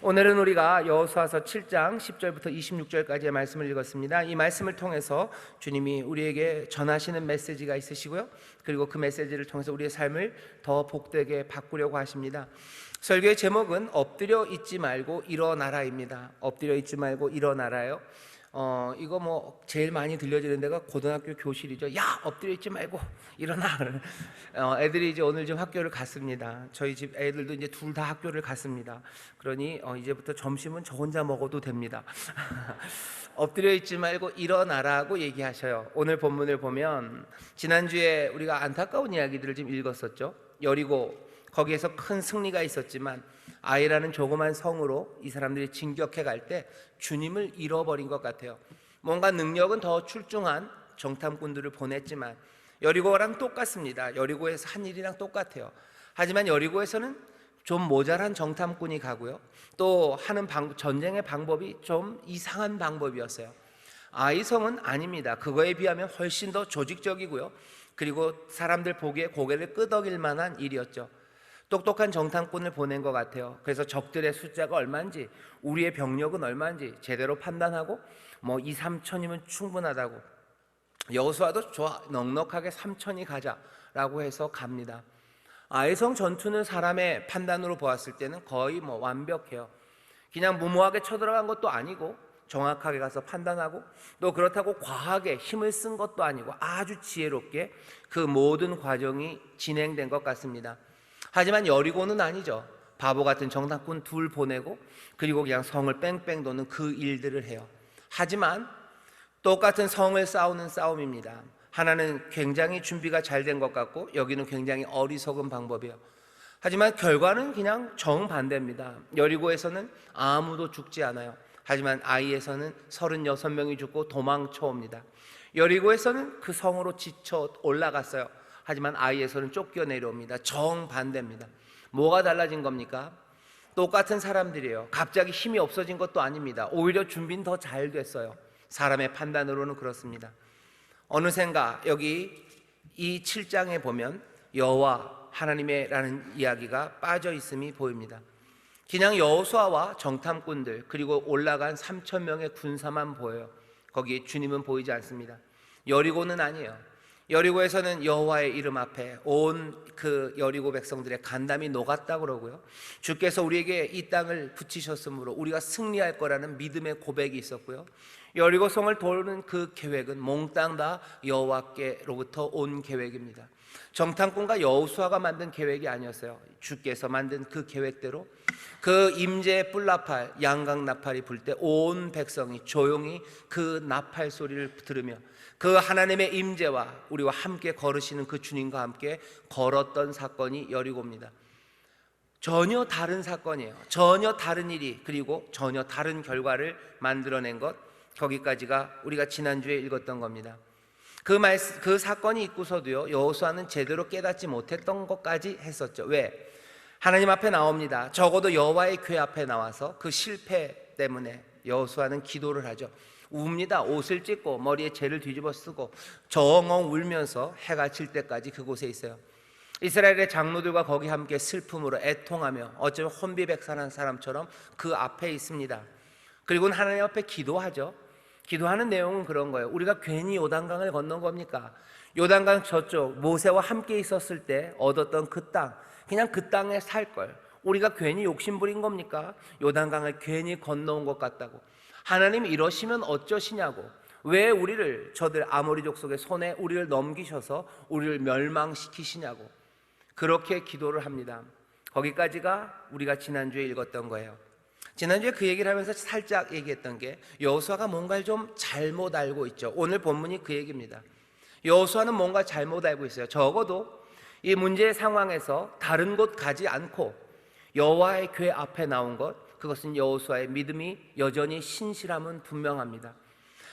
오늘은 우리가 여호수아서 7장 10절부터 26절까지의 말씀을 읽었습니다. 이 말씀을 통해서 주님이 우리에게 전하시는 메시지가 있으시고요, 그리고 그 메시지를 통해서 우리의 삶을 더 복되게 바꾸려고 하십니다. 설교의 제목은 엎드려 있지 말고 일어나라입니다. 엎드려 있지 말고 일어나라요. 이거 뭐 제일 많이 들려지는 데가 고등학교 교실이죠. 야, 엎드려 있지 말고 일어나. 애들이 이제 오늘 좀 학교를 갔습니다. 저희 집 애들도 이제 둘 다 학교를 갔습니다. 그러니 이제부터 점심은 저 혼자 먹어도 됩니다. 엎드려 있지 말고 일어나라고 얘기하셔요. 오늘 본문을 보면 지난주에 우리가 안타까운 이야기들을 좀 읽었었죠. 여리고, 거기에서 큰 승리가 있었지만 아이라는 조그만 성으로 이 사람들이 진격해 갈 때 주님을 잃어버린 것 같아요. 뭔가 능력은 더 출중한 정탐꾼들을 보냈지만 여리고랑 똑같습니다. 여리고에서 한 일이랑 똑같아요. 하지만 여리고에서는 좀 모자란 정탐꾼이 가고요, 또 하는 전쟁의 방법이 좀 이상한 방법이었어요. 아이 성은 아닙니다. 그거에 비하면 훨씬 더 조직적이고요, 그리고 사람들 보기에 고개를 끄덕일 만한 일이었죠. 똑똑한 정탐꾼을 보낸 것 같아요. 그래서 적들의 숫자가 얼마인지, 우리의 병력은 얼마인지 제대로 판단하고 2, 3천이면 충분하다고, 여호수아도 좋아, 넉넉하게 3천이 가자라고 해서 갑니다. 아이성 전투는 사람의 판단으로 보았을 때는 거의 완벽해요. 그냥 무모하게 쳐들어간 것도 아니고 정확하게 가서 판단하고, 또 그렇다고 과하게 힘을 쓴 것도 아니고 아주 지혜롭게 그 모든 과정이 진행된 것 같습니다. 하지만 여리고는 아니죠. 바보 같은 정탐꾼 둘 보내고 그리고 그냥 성을 뺑뺑 도는 그 일들을 해요. 하지만 똑같은 성을 싸우는 싸움입니다. 하나는 굉장히 준비가 잘 된 것 같고, 여기는 굉장히 어리석은 방법이에요. 하지만 결과는 그냥 정반대입니다. 여리고에서는 아무도 죽지 않아요. 하지만 아이에서는 36명이 죽고 도망쳐 옵니다. 여리고에서는 그 성으로 지쳐 올라갔어요. 하지만 아이에서는 쫓겨 내려옵니다. 정반대입니다. 뭐가 달라진 겁니까? 똑같은 사람들이에요. 갑자기 힘이 없어진 것도 아닙니다. 오히려 준비는 더 잘 됐어요. 사람의 판단으로는 그렇습니다. 어느샌가 여기 이 7장에 보면 여호와 하나님의 라는 이야기가 빠져 있음이 보입니다. 그냥 여호수아와 정탐꾼들 그리고 올라간 3,000명의 군사만 보여요. 거기에 주님은 보이지 않습니다. 여리고는 아니에요. 여리고에서는 여호와의 이름 앞에 온 그 여리고 백성들의 간담이 녹았다 그러고요, 주께서 우리에게 이 땅을 붙이셨으므로 우리가 승리할 거라는 믿음의 고백이 있었고요, 여리고 성을 도는 그 계획은 몽땅 다 여호와께로부터 온 계획입니다. 정탐꾼과 여호수아가 만든 계획이 아니었어요. 주께서 만든 그 계획대로 그 임재의 뿔나팔, 양각 나팔이 불 때 온 백성이 조용히 그 나팔 소리를 들으며 그 하나님의 임재와 우리와 함께 걸으시는 그 주님과 함께 걸었던 사건이 여리고입니다. 전혀 다른 사건이에요. 전혀 다른 일이, 그리고 전혀 다른 결과를 만들어낸 것, 거기까지가 우리가 지난주에 읽었던 겁니다. 그 사건이 있고서도요, 여호수아는 제대로 깨닫지 못했던 것까지 했었죠. 왜? 하나님 앞에 나옵니다. 적어도 여호와의 궤 앞에 나와서 그 실패 때문에 여호수아는 기도를 하죠. 웁니다. 옷을 찢고 머리에 재를 뒤집어 쓰고 정엉 울면서 해가 질 때까지 그곳에 있어요. 이스라엘의 장로들과 거기 함께 슬픔으로 애통하며 어쩌면 혼비백산한 사람처럼 그 앞에 있습니다. 그리고는 하나님 앞에 기도하죠. 기도하는 내용은 그런 거예요. 우리가 괜히 요단강을 건넌 겁니까? 요단강 저쪽 모세와 함께 있었을 때 얻었던 그 땅, 그냥 그 땅에 살 걸 우리가 괜히 욕심부린 겁니까? 요단강을 괜히 건너온 것 같다고. 하나님이 이러시면 어쩌시냐고. 왜 우리를 저들 아모리족 속의 손에 우리를 넘기셔서 우리를 멸망시키시냐고 그렇게 기도를 합니다. 거기까지가 우리가 지난주에 읽었던 거예요. 지난주에 그 얘기를 하면서 살짝 얘기했던 게 여호수아가 뭔가를 좀 잘못 알고 있죠. 오늘 본문이 그 얘기입니다. 여호수아는 뭔가 잘못 알고 있어요. 적어도 이 문제의 상황에서 다른 곳 가지 않고 여호와의 궤 앞에 나온 것, 그것은 여호수아의 믿음이 여전히 신실함은 분명합니다.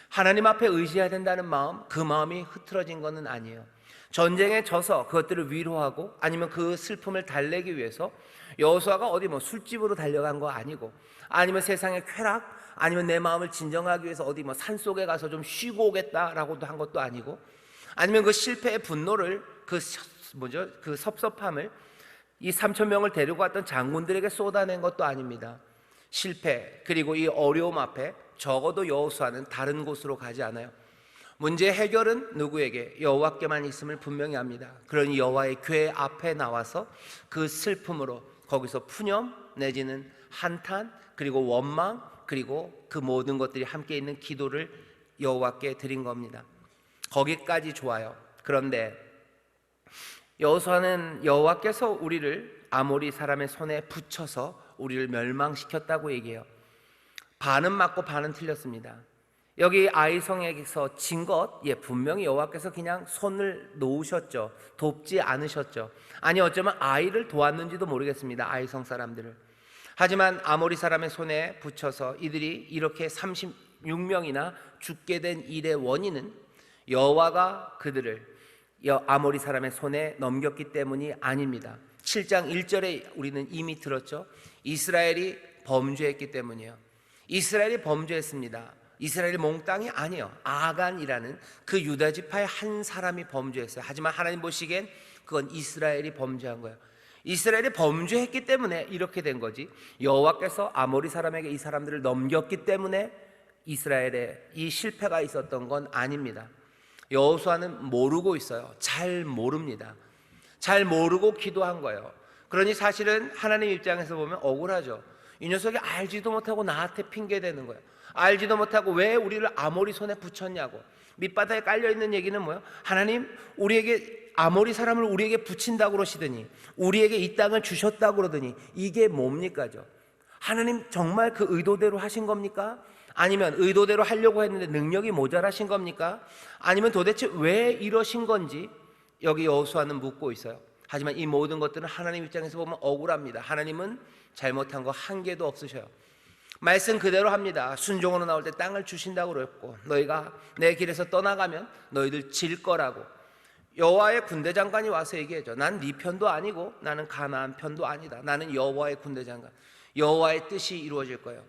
하나님 앞에 의지해야 된다는 마음, 그 마음이 흐트러진 것은 아니에요. 전쟁에 져서 그것들을 위로하고 아니면 그 슬픔을 달래기 위해서 여호수아가 어디 술집으로 달려간 거 아니고, 아니면 세상의 쾌락, 아니면 내 마음을 진정하기 위해서 어디 산속에 가서 좀 쉬고 오겠다라고도 한 것도 아니고, 아니면 그 실패의 분노를 그 섭섭함을 이 3,000명을 데리고 왔던 장군들에게 쏟아낸 것도 아닙니다. 실패 그리고 이 어려움 앞에 적어도 여호수아는 다른 곳으로 가지 않아요. 문제 해결은 누구에게? 여호와께만 있음을 분명히 합니다. 그러니 여호와의 궤 앞에 나와서 그 슬픔으로 거기서 푸념 내지는 한탄 그리고 원망 그리고 그 모든 것들이 함께 있는 기도를 여호와께 드린 겁니다. 거기까지 좋아요. 그런데 여호수아는 여호와께서 우리를 아모리 사람의 손에 붙여서 우리를 멸망시켰다고 얘기해요. 반은 맞고 반은 틀렸습니다. 여기 아이성에게서 진 것, 분명히 여호와께서 그냥 손을 놓으셨죠. 돕지 않으셨죠. 아니 어쩌면 아이를 도왔는지도 모르겠습니다. 아이성 사람들을. 하지만 아모리 사람의 손에 붙여서 이들이 이렇게 36명이나 죽게 된 일의 원인은 여호와가 그들을 아모리 사람의 손에 넘겼기 때문이 아닙니다. 7장 1절에 우리는 이미 들었죠. 이스라엘이 범죄했기 때문이에요. 이스라엘이 범죄했습니다. 이스라엘이 몽땅이 아니에요. 아간이라는 그 유다 지파의 한 사람이 범죄했어요. 하지만 하나님 보시기엔 그건 이스라엘이 범죄한 거예요. 이스라엘이 범죄했기 때문에 이렇게 된 거지, 여호와께서 아모리 사람에게 이 사람들을 넘겼기 때문에 이스라엘에 이 실패가 있었던 건 아닙니다. 여호수아는 모르고 있어요. 잘 모릅니다. 잘 모르고 기도한 거예요. 그러니 사실은 하나님 입장에서 보면 억울하죠. 이 녀석이 알지도 못하고 나한테 핑계대는 거예요. 알지도 못하고 왜 우리를 아모리 손에 붙였냐고. 밑바닥에 깔려있는 얘기는 뭐예요? 하나님 우리에게 아모리 사람을 우리에게 붙인다고 그러시더니, 우리에게 이 땅을 주셨다고 그러더니 이게 뭡니까죠? 하나님 정말 그 의도대로 하신 겁니까? 아니면 의도대로 하려고 했는데 능력이 모자라신 겁니까? 아니면 도대체 왜 이러신 건지 여기 여호수아는 묻고 있어요. 하지만 이 모든 것들은 하나님 입장에서 보면 억울합니다. 하나님은 잘못한 거 한 개도 없으셔요. 말씀 그대로 합니다. 순종으로 나올 때 땅을 주신다고 그랬고, 너희가 내 길에서 떠나가면 너희들 질 거라고. 여호와의 군대 장관이 와서 얘기해줘. 난 네 편도 아니고 나는 가나안 편도 아니다. 나는 여호와의 군대 장관. 여호와의 뜻이 이루어질 거예요.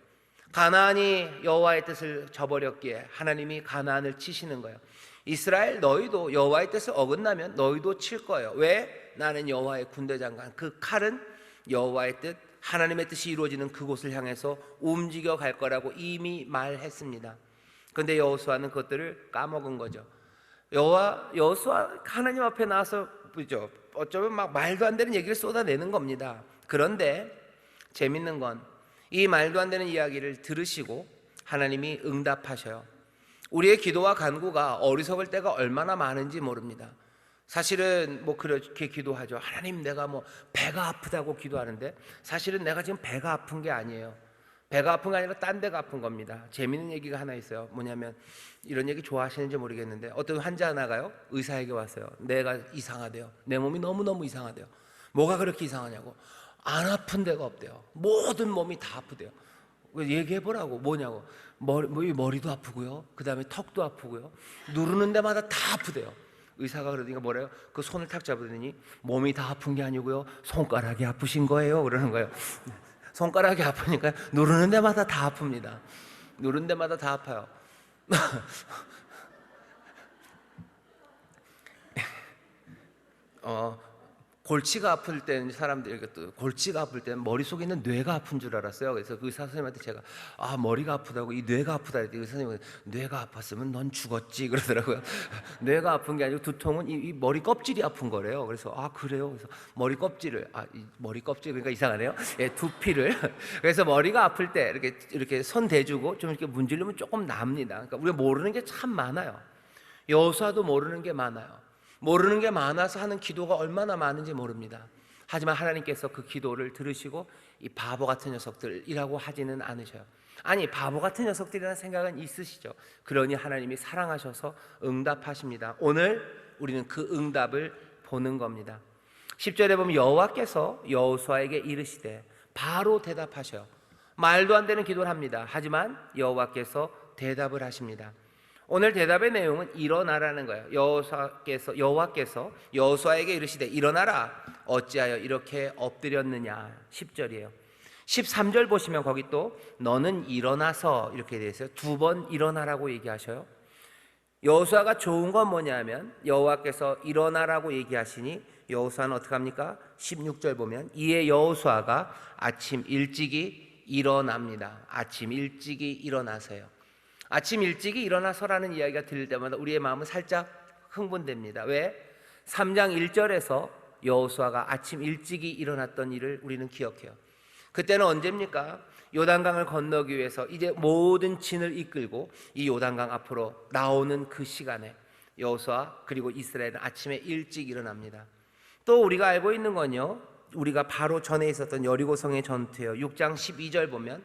가나안이 여호와의 뜻을 저버렸기에 하나님이 가나안을 치시는 거예요. 이스라엘 너희도 여호와의 뜻을 어긋나면 너희도 칠 거예요. 왜? 나는 여호와의 군대 장관. 그 칼은 여호와의 뜻, 하나님의 뜻이 이루어지는 그곳을 향해서 움직여 갈 거라고 이미 말했습니다. 그런데 여호수아는 그것들을 까먹은 거죠. 여호수아 하나님 앞에 나와서 그죠? 어쩌면 막 말도 안 되는 얘기를 쏟아내는 겁니다. 그런데 재밌는 건 이 말도 안 되는 이야기를 들으시고 하나님이 응답하셔요. 우리의 기도와 간구가 어리석을 때가 얼마나 많은지 모릅니다. 사실은 뭐 그렇게 기도하죠. 하나님 내가 뭐 배가 아프다고 기도하는데 사실은 내가 지금 배가 아픈 게 아니에요. 배가 아픈 게 아니라 딴 데가 아픈 겁니다. 재미있는 얘기가 하나 있어요. 뭐냐면, 이런 얘기 좋아하시는지 모르겠는데 어떤 환자 하나가요, 의사에게 왔어요. 내가 이상하대요. 내 몸이 너무너무 이상하대요. 뭐가 그렇게 이상하냐고. 안 아픈 데가 없대요. 모든 몸이 다 아프대요. 얘기해보라고. 뭐냐고. 머리도 아프고요, 그 다음에 턱도 아프고요, 누르는 데마다 다 아프대요. 의사가 그러니까 뭐래요? 그 손을 탁 잡으더니 몸이 다 아픈 게 아니고요, 손가락이 아프신 거예요 그러는 거예요. 손가락이 아프니까 누르는 데마다 다 아픕니다. 누르는 데마다 다 아파요. 골치가 아플 때는 사람들이 골치가 아플 때는 머릿속에 있는 뇌가 아픈 줄 알았어요. 그래서 그 의사 선생님한테 제가 머리가 아프다고, 이 뇌가 아프다 했더니 의사 선생님은 뇌가 아팠으면 넌 죽었지 그러더라고요. 뇌가 아픈 게 아니고 두통은 이 머리 껍질이 아픈 거래요. 그래서 그래요. 그래서 머리 껍질을 이 머리 껍질, 그러니까 이상하네요. 두피를 그래서 머리가 아플 때 이렇게 손 대주고 좀 이렇게 문지르면 조금 납니다. 그러니까 우리가 모르는 게 참 많아요. 여호수아도 모르는 게 많아요. 모르는 게 많아서 하는 기도가 얼마나 많은지 모릅니다. 하지만 하나님께서 그 기도를 들으시고 이 바보 같은 녀석들이라고 하지는 않으셔요. 아니, 바보 같은 녀석들이라는 생각은 있으시죠. 그러니 하나님이 사랑하셔서 응답하십니다. 오늘 우리는 그 응답을 보는 겁니다. 10절에 보면 여호와께서 여호수아에게 이르시되, 바로 대답하셔요. 말도 안 되는 기도를 합니다. 하지만 여호와께서 대답을 하십니다. 오늘 대답의 내용은 일어나라는 거예요. 여호와께서 여호수아에게 이르시되 일어나라, 어찌하여 이렇게 엎드렸느냐. 10절이에요 13절 보시면 거기 또 너는 일어나서 이렇게 되어 있어요. 두 번 일어나라고 얘기하셔요. 여호수아가 좋은 건 뭐냐면 여호와께서 일어나라고 얘기하시니 여호수아는 어떻게 합니까? 16절 보면 이에 여호수아가 아침 일찍이 일어납니다. 아침 일찍이 일어나서요. 아침 일찍이 일어나서라는 이야기가 들릴 때마다 우리의 마음은 살짝 흥분됩니다. 왜? 3장 1절에서 여호수아가 아침 일찍이 일어났던 일을 우리는 기억해요. 그때는 언제입니까? 요단강을 건너기 위해서 이제 모든 진을 이끌고 이 요단강 앞으로 나오는 그 시간에 여호수아 그리고 이스라엘은 아침에 일찍 일어납니다. 또 우리가 알고 있는 건요, 우리가 바로 전에 있었던 여리고성의 전투예요. 6장 12절 보면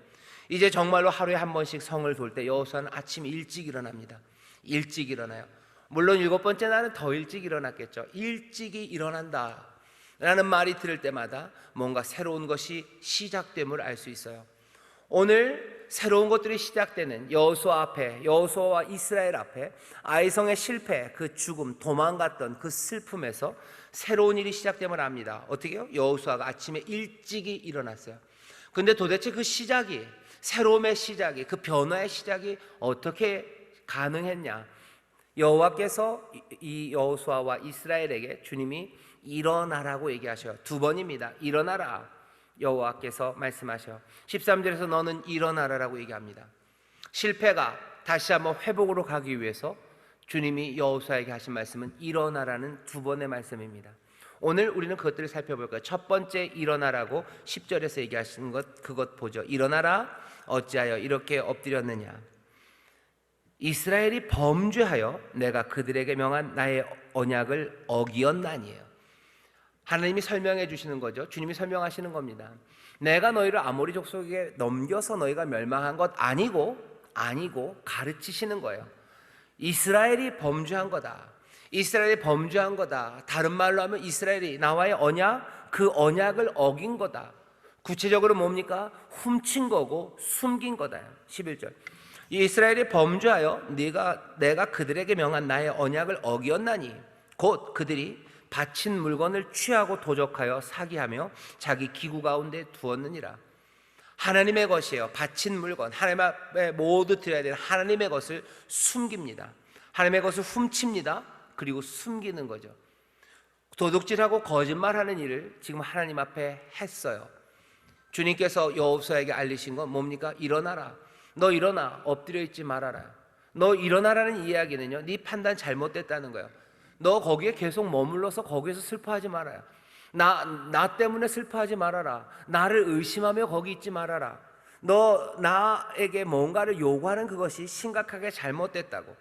이제 정말로 하루에 한 번씩 성을 돌 때 여호수아는 아침 일찍 일어납니다. 일찍 일어나요. 물론 7번째 날은 더 일찍 일어났겠죠. 일찍이 일어난다 라는 말이 들을 때마다 뭔가 새로운 것이 시작됨을 알 수 있어요. 오늘 새로운 것들이 시작되는 여호수아 앞에, 여호수아와 이스라엘 앞에 아이성의 실패, 그 죽음, 도망갔던 그 슬픔에서 새로운 일이 시작됨을 압니다. 어떻게요? 여호수아가 아침에 일찍이 일어났어요. 근데 도대체 그 시작이, 새로움의 시작이, 그 변화의 시작이 어떻게 가능했냐? 여호와께서 이 여호수아와 이스라엘에게 주님이 일어나라고 얘기하셔요. 2번입니다. 일어나라. 여호와께서 말씀하셔. 13절에서 너는 일어나라라고 얘기합니다. 실패가 다시 한번 회복으로 가기 위해서 주님이 여호수아에게 하신 말씀은 일어나라는 2번의 말씀입니다. 오늘 우리는 그것들을 살펴볼 거예요. 첫 번째 일어나라고 10절에서 얘기하시는 것, 그것 보죠. 일어나라, 어찌하여 이렇게 엎드렸느냐. 이스라엘이 범죄하여 내가 그들에게 명한 나의 언약을 어기었나니에요. 하나님이 설명해 주시는 거죠. 주님이 설명하시는 겁니다. 내가 너희를 아모리 족속에게 넘겨서 너희가 멸망한 것 아니고 가르치시는 거예요. 이스라엘이 범죄한 거다. 이스라엘이 범죄한 거다. 다른 말로 하면 이스라엘이 나와의 언약, 그 언약을 어긴 거다. 구체적으로 뭡니까? 훔친 거고 숨긴 거다. 11절. 이스라엘이 범죄하여 내가 그들에게 명한 나의 언약을 어기었나니 곧 그들이 바친 물건을 취하고 도적하여 사기하며 자기 기구 가운데 두었느니라. 하나님의 것이에요. 바친 물건, 하나님 앞에 모두 드려야 되는 하나님의 것을 숨깁니다. 하나님의 것을 훔칩니다. 그리고 숨기는 거죠. 도둑질하고 거짓말하는 일을 지금 하나님 앞에 했어요. 주님께서 여호수아에게 알리신 건 뭡니까? 일어나라. 너 일어나. 엎드려 있지 말아라. 너 일어나라는 이야기는요, 네 판단 잘못됐다는 거예요. 너 거기에 계속 머물러서 거기에서 슬퍼하지 말아요. 나 때문에 슬퍼하지 말아라. 나를 의심하며 거기 있지 말아라. 너 나에게 뭔가를 요구하는 그것이 심각하게 잘못됐다고.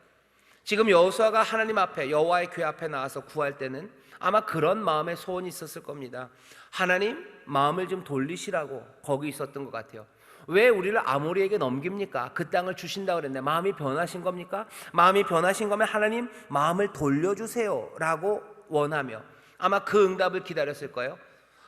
지금 여호수아가 하나님 앞에, 여호와의 궤 앞에 나와서 구할 때는 아마 그런 마음의 소원이 있었을 겁니다. 하나님, 마음을 좀 돌리시라고 거기 있었던 것 같아요. 왜 우리를 아모리에게 넘깁니까? 그 땅을 주신다고 그랬는데 마음이 변하신 겁니까? 마음이 변하신 거면 하나님 마음을 돌려주세요 라고 원하며 아마 그 응답을 기다렸을 거예요.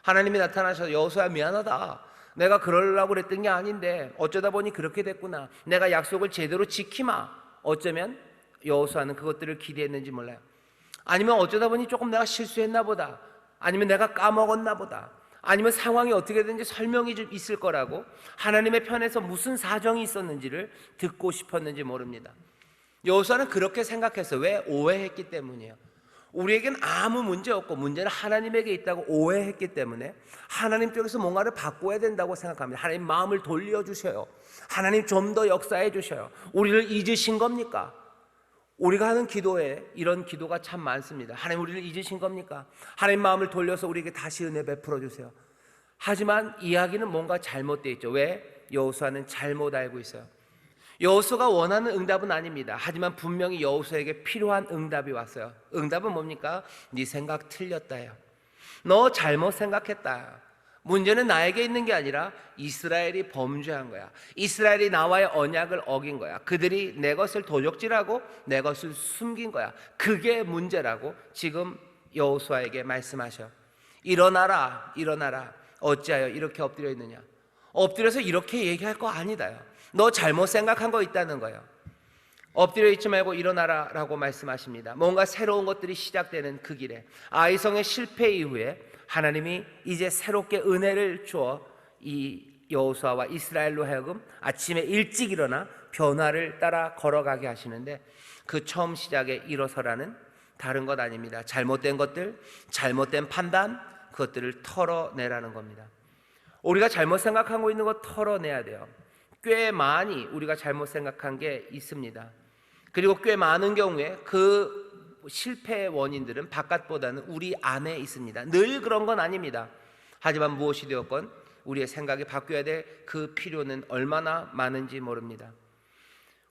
하나님이 나타나셔서 여호수아 미안하다. 내가 그러려고 그랬던 게 아닌데 어쩌다 보니 그렇게 됐구나. 내가 약속을 제대로 지키마. 어쩌면 여호수아는 그것들을 기대했는지 몰라요. 아니면 어쩌다 보니 조금 내가 실수했나 보다. 아니면 내가 까먹었나 보다. 아니면 상황이 어떻게 되는지 설명이 좀 있을 거라고 하나님의 편에서 무슨 사정이 있었는지를 듣고 싶었는지 모릅니다. 여호수아는 그렇게 생각했어요. 왜? 오해했기 때문이에요. 우리에겐 아무 문제 없고 문제는 하나님에게 있다고 오해했기 때문에 하나님 쪽에서 뭔가를 바꿔야 된다고 생각합니다. 하나님 마음을 돌려주셔요. 하나님 좀 더 역사해 주셔요. 우리를 잊으신 겁니까? 우리가 하는 기도에 이런 기도가 참 많습니다. 하나님 우리를 잊으신 겁니까? 하나님 마음을 돌려서 우리에게 다시 은혜 베풀어 주세요. 하지만 이야기는 뭔가 잘못되어 있죠. 왜? 여호수아는 잘못 알고 있어요. 여호수아가 원하는 응답은 아닙니다. 하지만 분명히 여호수아에게 필요한 응답이 왔어요. 응답은 뭡니까? 네 생각 틀렸다요. 너 잘못 생각했다. 문제는 나에게 있는 게 아니라 이스라엘이 범죄한 거야. 이스라엘이 나와의 언약을 어긴 거야. 그들이 내 것을 도적질하고 내 것을 숨긴 거야. 그게 문제라고 지금 여호수아에게 말씀하셔. 일어나라, 일어나라. 어찌하여 이렇게 엎드려 있느냐. 엎드려서 이렇게 얘기할 거 아니다요. 너 잘못 생각한 거 있다는 거예요. 엎드려 있지 말고 일어나라 라고 말씀하십니다. 뭔가 새로운 것들이 시작되는 그 길에 아이성의 실패 이후에 하나님이 이제 새롭게 은혜를 주어 이 여호수아와 이스라엘로 하여금 아침에 일찍 일어나 변화를 따라 걸어가게 하시는데 그 처음 시작에 일어서라는 다른 것 아닙니다. 잘못된 것들, 잘못된 판단, 그것들을 털어내라는 겁니다. 우리가 잘못 생각하고 있는 거 털어내야 돼요. 꽤 많이 우리가 잘못 생각한 게 있습니다. 그리고 꽤 많은 경우에 그 실패의 원인들은 바깥보다는 우리 안에 있습니다. 늘 그런 건 아닙니다. 하지만 무엇이 되었건 우리의 생각이 바뀌어야 될 그 필요는 얼마나 많은지 모릅니다.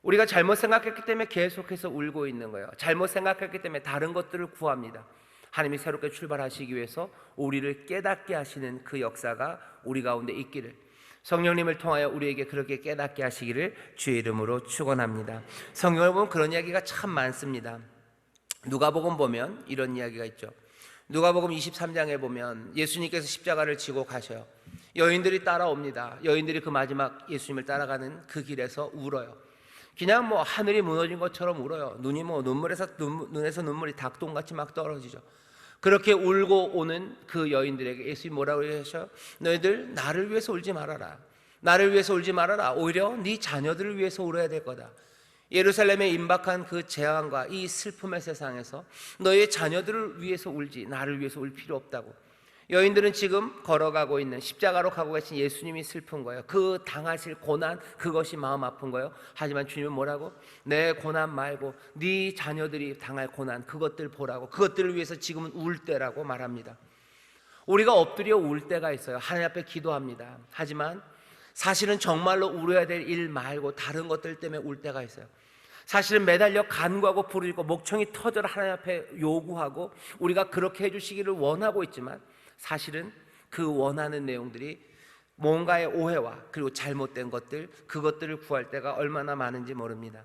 우리가 잘못 생각했기 때문에 계속해서 울고 있는 거예요. 잘못 생각했기 때문에 다른 것들을 구합니다. 하나님이 새롭게 출발하시기 위해서 우리를 깨닫게 하시는 그 역사가 우리 가운데 있기를, 성령님을 통하여 우리에게 그렇게 깨닫게 하시기를 주의 이름으로 축원합니다. 성경을 보면 그런 이야기가 참 많습니다. 누가복음 보면 이런 이야기가 있죠. 누가복음 23장에 보면 예수님께서 십자가를 지고 가셔요. 여인들이 따라옵니다. 여인들이 그 마지막 예수님을 따라가는 그 길에서 울어요. 그냥 하늘이 무너진 것처럼 울어요. 눈이 눈에서 눈물이 닭똥같이 막 떨어지죠. 그렇게 울고 오는 그 여인들에게 예수님이 뭐라고 하셔? 너희들 나를 위해서 울지 말아라. 나를 위해서 울지 말아라. 오히려 네 자녀들을 위해서 울어야 될 거다. 예루살렘에 임박한 그 재앙과 이 슬픔의 세상에서 너의 자녀들을 위해서 울지 나를 위해서 울 필요 없다고. 여인들은 지금 걸어가고 있는, 십자가로 가고 계신 예수님이 슬픈 거예요. 그 당하실 고난, 그것이 마음 아픈 거예요. 하지만 주님은 뭐라고? 내 고난 말고 네 자녀들이 당할 고난, 그것들 보라고. 그것들을 위해서 지금은 울 때라고 말합니다. 우리가 엎드려 울 때가 있어요. 하나님 앞에 기도합니다. 하지만 사실은 정말로 울어야 될 일 말고 다른 것들 때문에 울 때가 있어요. 사실은 매달려 간구하고 부르짖고 목청이 터져라 하나님 앞에 요구하고 우리가 그렇게 해주시기를 원하고 있지만, 사실은 그 원하는 내용들이 뭔가의 오해와 그리고 잘못된 것들, 그것들을 구할 때가 얼마나 많은지 모릅니다.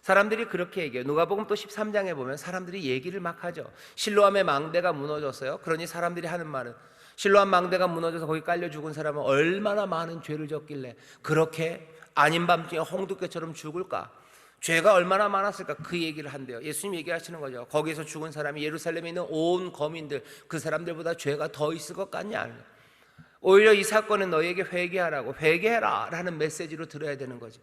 사람들이 그렇게 얘기해요. 누가복음 또 13장에 보면 사람들이 얘기를 막 하죠. 실로암의 망대가 무너졌어요. 그러니 사람들이 하는 말은, 실로암 망대가 무너져서 거기 깔려 죽은 사람은 얼마나 많은 죄를 졌길래 그렇게 아닌 밤중에 홍두깨처럼 죽을까? 죄가 얼마나 많았을까? 그 얘기를 한대요. 예수님 얘기하시는 거죠. 거기서 죽은 사람이 예루살렘에 있는 온 거민들, 그 사람들보다 죄가 더 있을 것 같냐? 오히려 이 사건은 너에게 회개하라고, 회개해라 라는 메시지로 들어야 되는 거죠.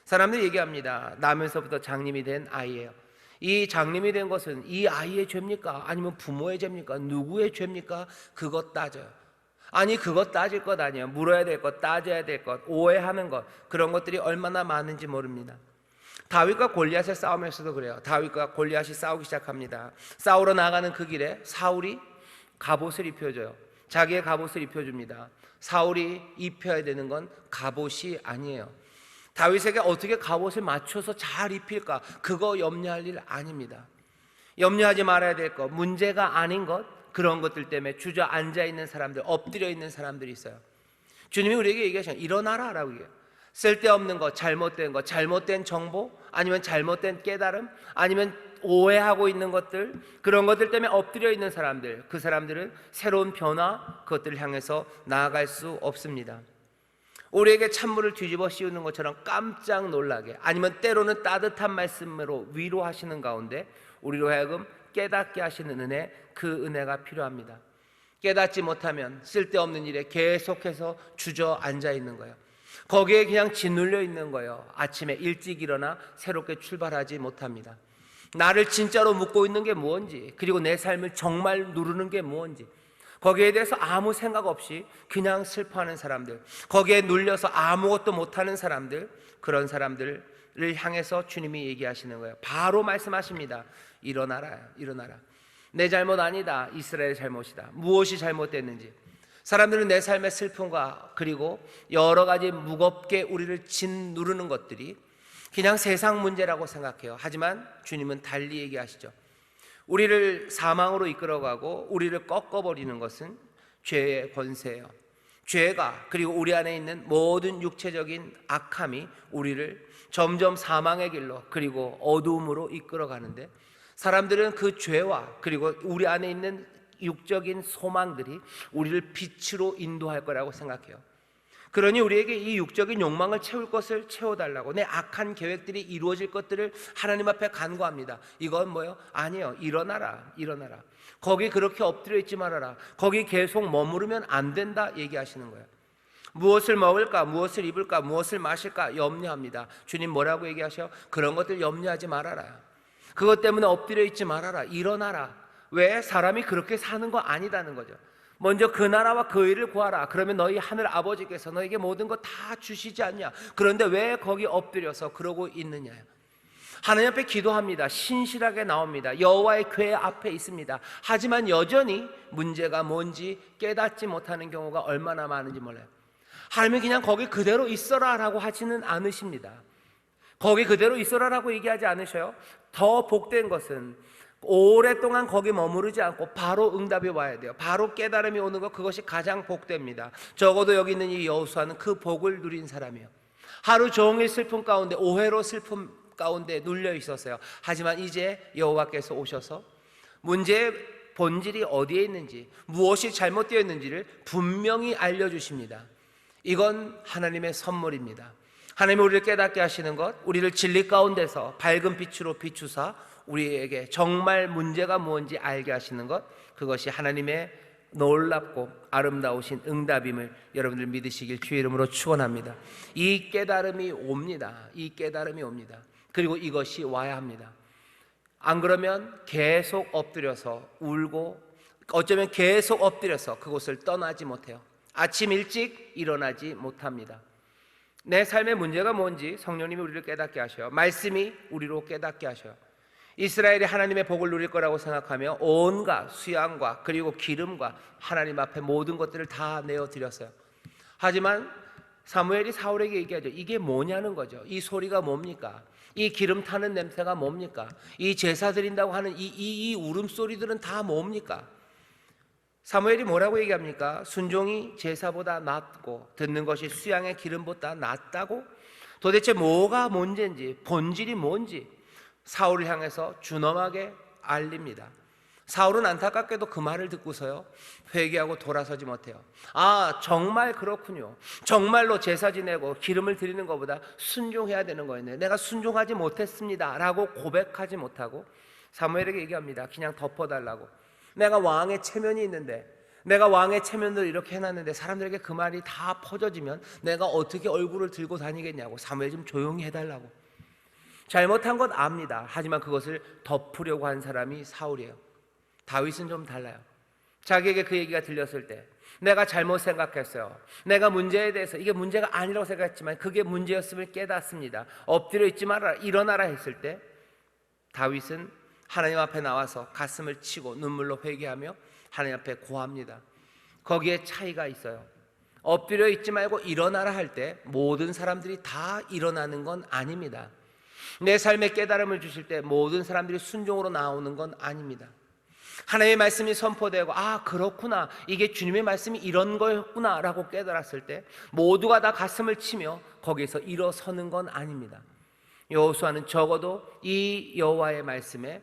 사람들이 얘기합니다. 나면서부터 장님이 된 아이예요. 이 장님이 된 것은 이 아이의 죄입니까? 아니면 부모의 죄입니까? 누구의 죄입니까? 그것 따져요. 아니, 그것 따질 것 아니에요. 물어야 될 것, 따져야 될 것, 오해하는 것, 그런 것들이 얼마나 많은지 모릅니다. 다윗과 골리앗의 싸움에서도 그래요. 다윗과 골리앗이 싸우기 시작합니다. 싸우러 나가는 그 길에 사울이 갑옷을 입혀줘요. 자기의 갑옷을 입혀줍니다. 사울이 입혀야 되는 건 갑옷이 아니에요. 다윗에게 어떻게 갑옷을 맞춰서 잘 입힐까? 그거 염려할 일 아닙니다. 염려하지 말아야 될 것, 문제가 아닌 것, 그런 것들 때문에 주저앉아 있는 사람들, 엎드려 있는 사람들이 있어요. 주님이 우리에게 얘기하시는, 일어나라 라고 얘기해요. 쓸데없는 것, 잘못된 정보, 아니면 잘못된 깨달음, 아니면 오해하고 있는 것들, 그런 것들 때문에 엎드려 있는 사람들, 그 사람들은 새로운 변화, 그것들을 향해서 나아갈 수 없습니다. 우리에게 찬물을 뒤집어 씌우는 것처럼 깜짝 놀라게, 아니면 때로는 따뜻한 말씀으로 위로하시는 가운데 우리로 하여금 깨닫게 하시는 은혜, 그 은혜가 필요합니다. 깨닫지 못하면 쓸데없는 일에 계속해서 주저앉아 있는 거예요. 거기에 그냥 짓눌려 있는 거예요. 아침에 일찍 일어나 새롭게 출발하지 못합니다. 나를 진짜로 묻고 있는 게 무엇인지, 그리고 내 삶을 정말 누르는 게 무엇인지, 거기에 대해서 아무 생각 없이 그냥 슬퍼하는 사람들, 거기에 눌려서 아무것도 못하는 사람들, 그런 사람들을 향해서 주님이 얘기하시는 거예요. 바로 말씀하십니다. 일어나라, 일어나라. 내 잘못 아니다. 이스라엘의 잘못이다. 무엇이 잘못됐는지. 사람들은 내 삶의 슬픔과 그리고 여러 가지 무겁게 우리를 짓누르는 것들이 그냥 세상 문제라고 생각해요. 하지만 주님은 달리 얘기하시죠. 우리를 사망으로 이끌어가고 우리를 꺾어버리는 것은 죄의 권세예요. 죄가, 그리고 우리 안에 있는 모든 육체적인 악함이 우리를 점점 사망의 길로, 그리고 어두움으로 이끌어가는데, 사람들은 그 죄와 그리고 우리 안에 있는 육적인 소망들이 우리를 빛으로 인도할 거라고 생각해요. 그러니 우리에게 이 육적인 욕망을 채울 것을 채워달라고, 내 악한 계획들이 이루어질 것들을 하나님 앞에 간구합니다. 이건 뭐예요? 아니에요. 일어나라, 일어나라. 거기 그렇게 엎드려 있지 말아라. 거기 계속 머무르면 안 된다 얘기하시는 거예요. 무엇을 먹을까, 무엇을 입을까, 무엇을 마실까 염려합니다. 주님 뭐라고 얘기하셔요? 그런 것들 염려하지 말아라. 그것 때문에 엎드려 있지 말아라. 일어나라. 왜? 사람이 그렇게 사는 거 아니다는 거죠. 먼저 그 나라와 그 의를 구하라. 그러면 너희 하늘 아버지께서 너에게 모든 것 다 주시지 않냐. 그런데 왜 거기 엎드려서 그러고 있느냐요. 하나님 앞에 기도합니다. 신실하게 나옵니다. 여호와의 궤 앞에 있습니다. 하지만 여전히 문제가 뭔지 깨닫지 못하는 경우가 얼마나 많은지 몰라요. 하나님은 그냥 거기 그대로 있어라 라고 하지는 않으십니다. 거기 그대로 있어라 라고 얘기하지 않으셔요. 더 복된 것은 오랫동안 거기 머무르지 않고 바로 응답이 와야 돼요. 바로 깨달음이 오는 것, 그것이 가장 복됩니다. 적어도 여기 있는 이 여호수아는 그 복을 누린 사람이에요. 하루 종일 슬픔 가운데, 오해로 슬픔 가운데 눌려 있었어요. 하지만 이제 여호와께서 오셔서 문제의 본질이 어디에 있는지, 무엇이 잘못되어 있는지를 분명히 알려주십니다. 이건 하나님의 선물입니다. 하나님이 우리를 깨닫게 하시는 것, 우리를 진리 가운데서 밝은 빛으로 비추사 우리에게 정말 문제가 무엇인지 알게 하시는 것, 그것이 하나님의 놀랍고 아름다우신 응답임을 여러분들 믿으시길 주의 이름으로 축원합니다. 이 깨달음이 옵니다. 이 깨달음이 옵니다. 그리고 이것이 와야 합니다. 안 그러면 계속 엎드려서 울고, 어쩌면 계속 엎드려서 그곳을 떠나지 못해요. 아침 일찍 일어나지 못합니다. 내 삶의 문제가 뭔지 성령님이 우리를 깨닫게 하셔요. 말씀이 우리로 깨닫게 하셔요. 이스라엘이 하나님의 복을 누릴 거라고 생각하며 온갖 수양과 그리고 기름과 하나님 앞에 모든 것들을 다 내어드렸어요. 하지만 사무엘이 사울에게 얘기하죠. 이게 뭐냐는 거죠. 이 소리가 뭡니까? 이 기름 타는 냄새가 뭡니까? 이 제사 드린다고 하는 이 울음소리들은 다 뭡니까? 사무엘이 뭐라고 얘기합니까? 순종이 제사보다 낫고 듣는 것이 수양의 기름보다 낫다고? 도대체 뭐가 문제인지, 본질이 뭔지 사울을 향해서 준엄하게 알립니다. 사울은 안타깝게도 그 말을 듣고서요, 회개하고 돌아서지 못해요. 아, 정말 그렇군요. 정말로 제사 지내고 기름을 드리는 것보다 순종해야 되는 거였네. 내가 순종하지 못했습니다 라고 고백하지 못하고 사무엘에게 얘기합니다. 그냥 덮어달라고. 내가 왕의 체면이 있는데, 내가 왕의 체면을 이렇게 해놨는데 사람들에게 그 말이 다 퍼져지면 내가 어떻게 얼굴을 들고 다니겠냐고. 사무엘 좀 조용히 해달라고. 잘못한 건 압니다. 하지만 그것을 덮으려고 한 사람이 사울이에요. 다윗은 좀 달라요. 자기에게 그 얘기가 들렸을 때 내가 잘못 생각했어요. 내가 문제에 대해서 이게 문제가 아니라고 생각했지만 그게 문제였음을 깨닫습니다. 엎드려 있지 말아라, 일어나라 했을 때 다윗은 하나님 앞에 나와서 가슴을 치고 눈물로 회개하며 하나님 앞에 고합니다. 거기에 차이가 있어요. 엎드려 있지 말고 일어나라 할 때 모든 사람들이 다 일어나는 건 아닙니다. 내 삶에 깨달음을 주실 때 모든 사람들이 순종으로 나오는 건 아닙니다. 하나님의 말씀이 선포되고, 아 그렇구나, 이게 주님의 말씀이 이런 거였구나 라고 깨달았을 때 모두가 다 가슴을 치며 거기서 일어서는 건 아닙니다. 여호수아는 적어도 이 여호와의 말씀에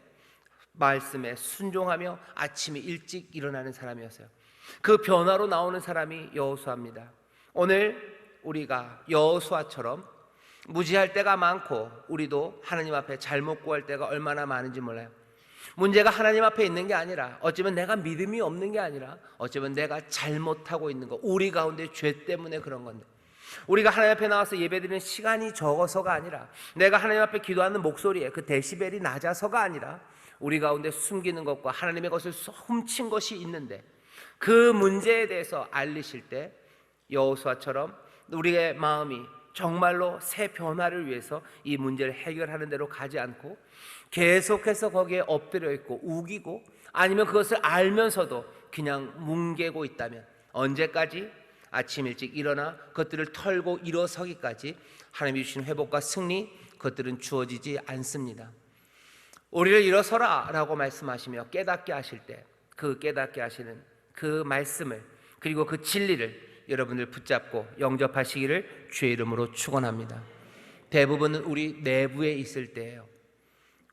순종하며 아침에 일찍 일어나는 사람이었어요. 그 변화로 나오는 사람이 여호수아입니다. 오늘 우리가 여호수아처럼 무지할 때가 많고 우리도 하나님 앞에 잘못 구할 때가 얼마나 많은지 몰라요. 문제가 하나님 앞에 있는 게 아니라, 어쩌면 내가 믿음이 없는 게 아니라, 어쩌면 내가 잘못하고 있는 거, 우리 가운데 죄 때문에 그런 건데, 우리가 하나님 앞에 나와서 예배드리는 시간이 적어서가 아니라, 내가 하나님 앞에 기도하는 목소리에 그 데시벨이 낮아서가 아니라, 우리 가운데 숨기는 것과 하나님의 것을 훔친 것이 있는데 그 문제에 대해서 알리실 때 여호수아처럼 우리의 마음이 정말로 새 변화를 위해서 이 문제를 해결하는 대로 가지 않고 계속해서 거기에 엎드려 있고 우기고, 아니면 그것을 알면서도 그냥 뭉개고 있다면 언제까지? 아침 일찍 일어나 그것들을 털고 일어서기까지 하나님이 주신 회복과 승리, 그것들은 주어지지 않습니다. 우리를 일어서라 라고 말씀하시며 깨닫게 하실 때 그 깨닫게 하시는 그 말씀을, 그리고 그 진리를 여러분들 붙잡고 영접하시기를 주의 이름으로 축원합니다. 대부분은 우리 내부에 있을 때예요.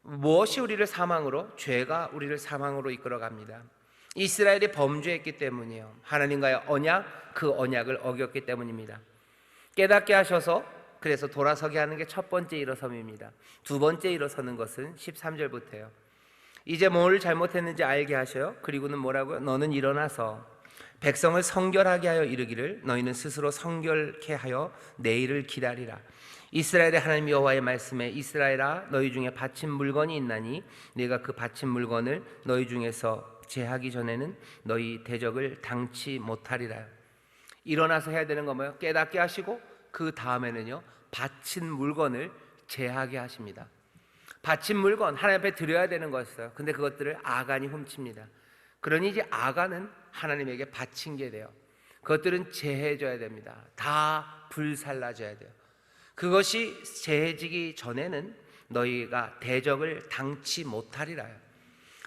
무엇이 우리를 사망으로? 죄가 우리를 사망으로 이끌어갑니다. 이스라엘이 범죄했기 때문이에요. 하나님과의 언약, 그 언약을 어겼기 때문입니다. 깨닫게 하셔서 그래서 돌아서게 하는 게 첫 번째 일어섬입니다. 두 번째 일어서는 것은 13절부터예요. 이제 뭘 잘못했는지 알게 하셔요. 그리고는 뭐라고요? 너는 일어나서 백성을 성결하게 하여 이르기를 너희는 스스로 성결케 하여 내일을 기다리라. 이스라엘의 하나님 여호와의 말씀에 이스라엘아 너희 중에 바친 물건이 있나니 네가 그 바친 물건을 너희 중에서 제하기 전에는 너희 대적을 당치 못하리라. 일어나서 해야 되는 건 뭐예요? 깨닫게 하시고 그 다음에는요, 바친 물건을 제하게 하십니다. 바친 물건 하나님 앞에 드려야 되는 거였어요. 근데 그것들을 아간이 훔칩니다. 그러니 이제 아간은 하나님에게 바친 게 돼요. 그것들은 제해져야 됩니다. 다 불살라져야 돼요. 그것이 제해지기 전에는 너희가 대적을 당치 못하리라요.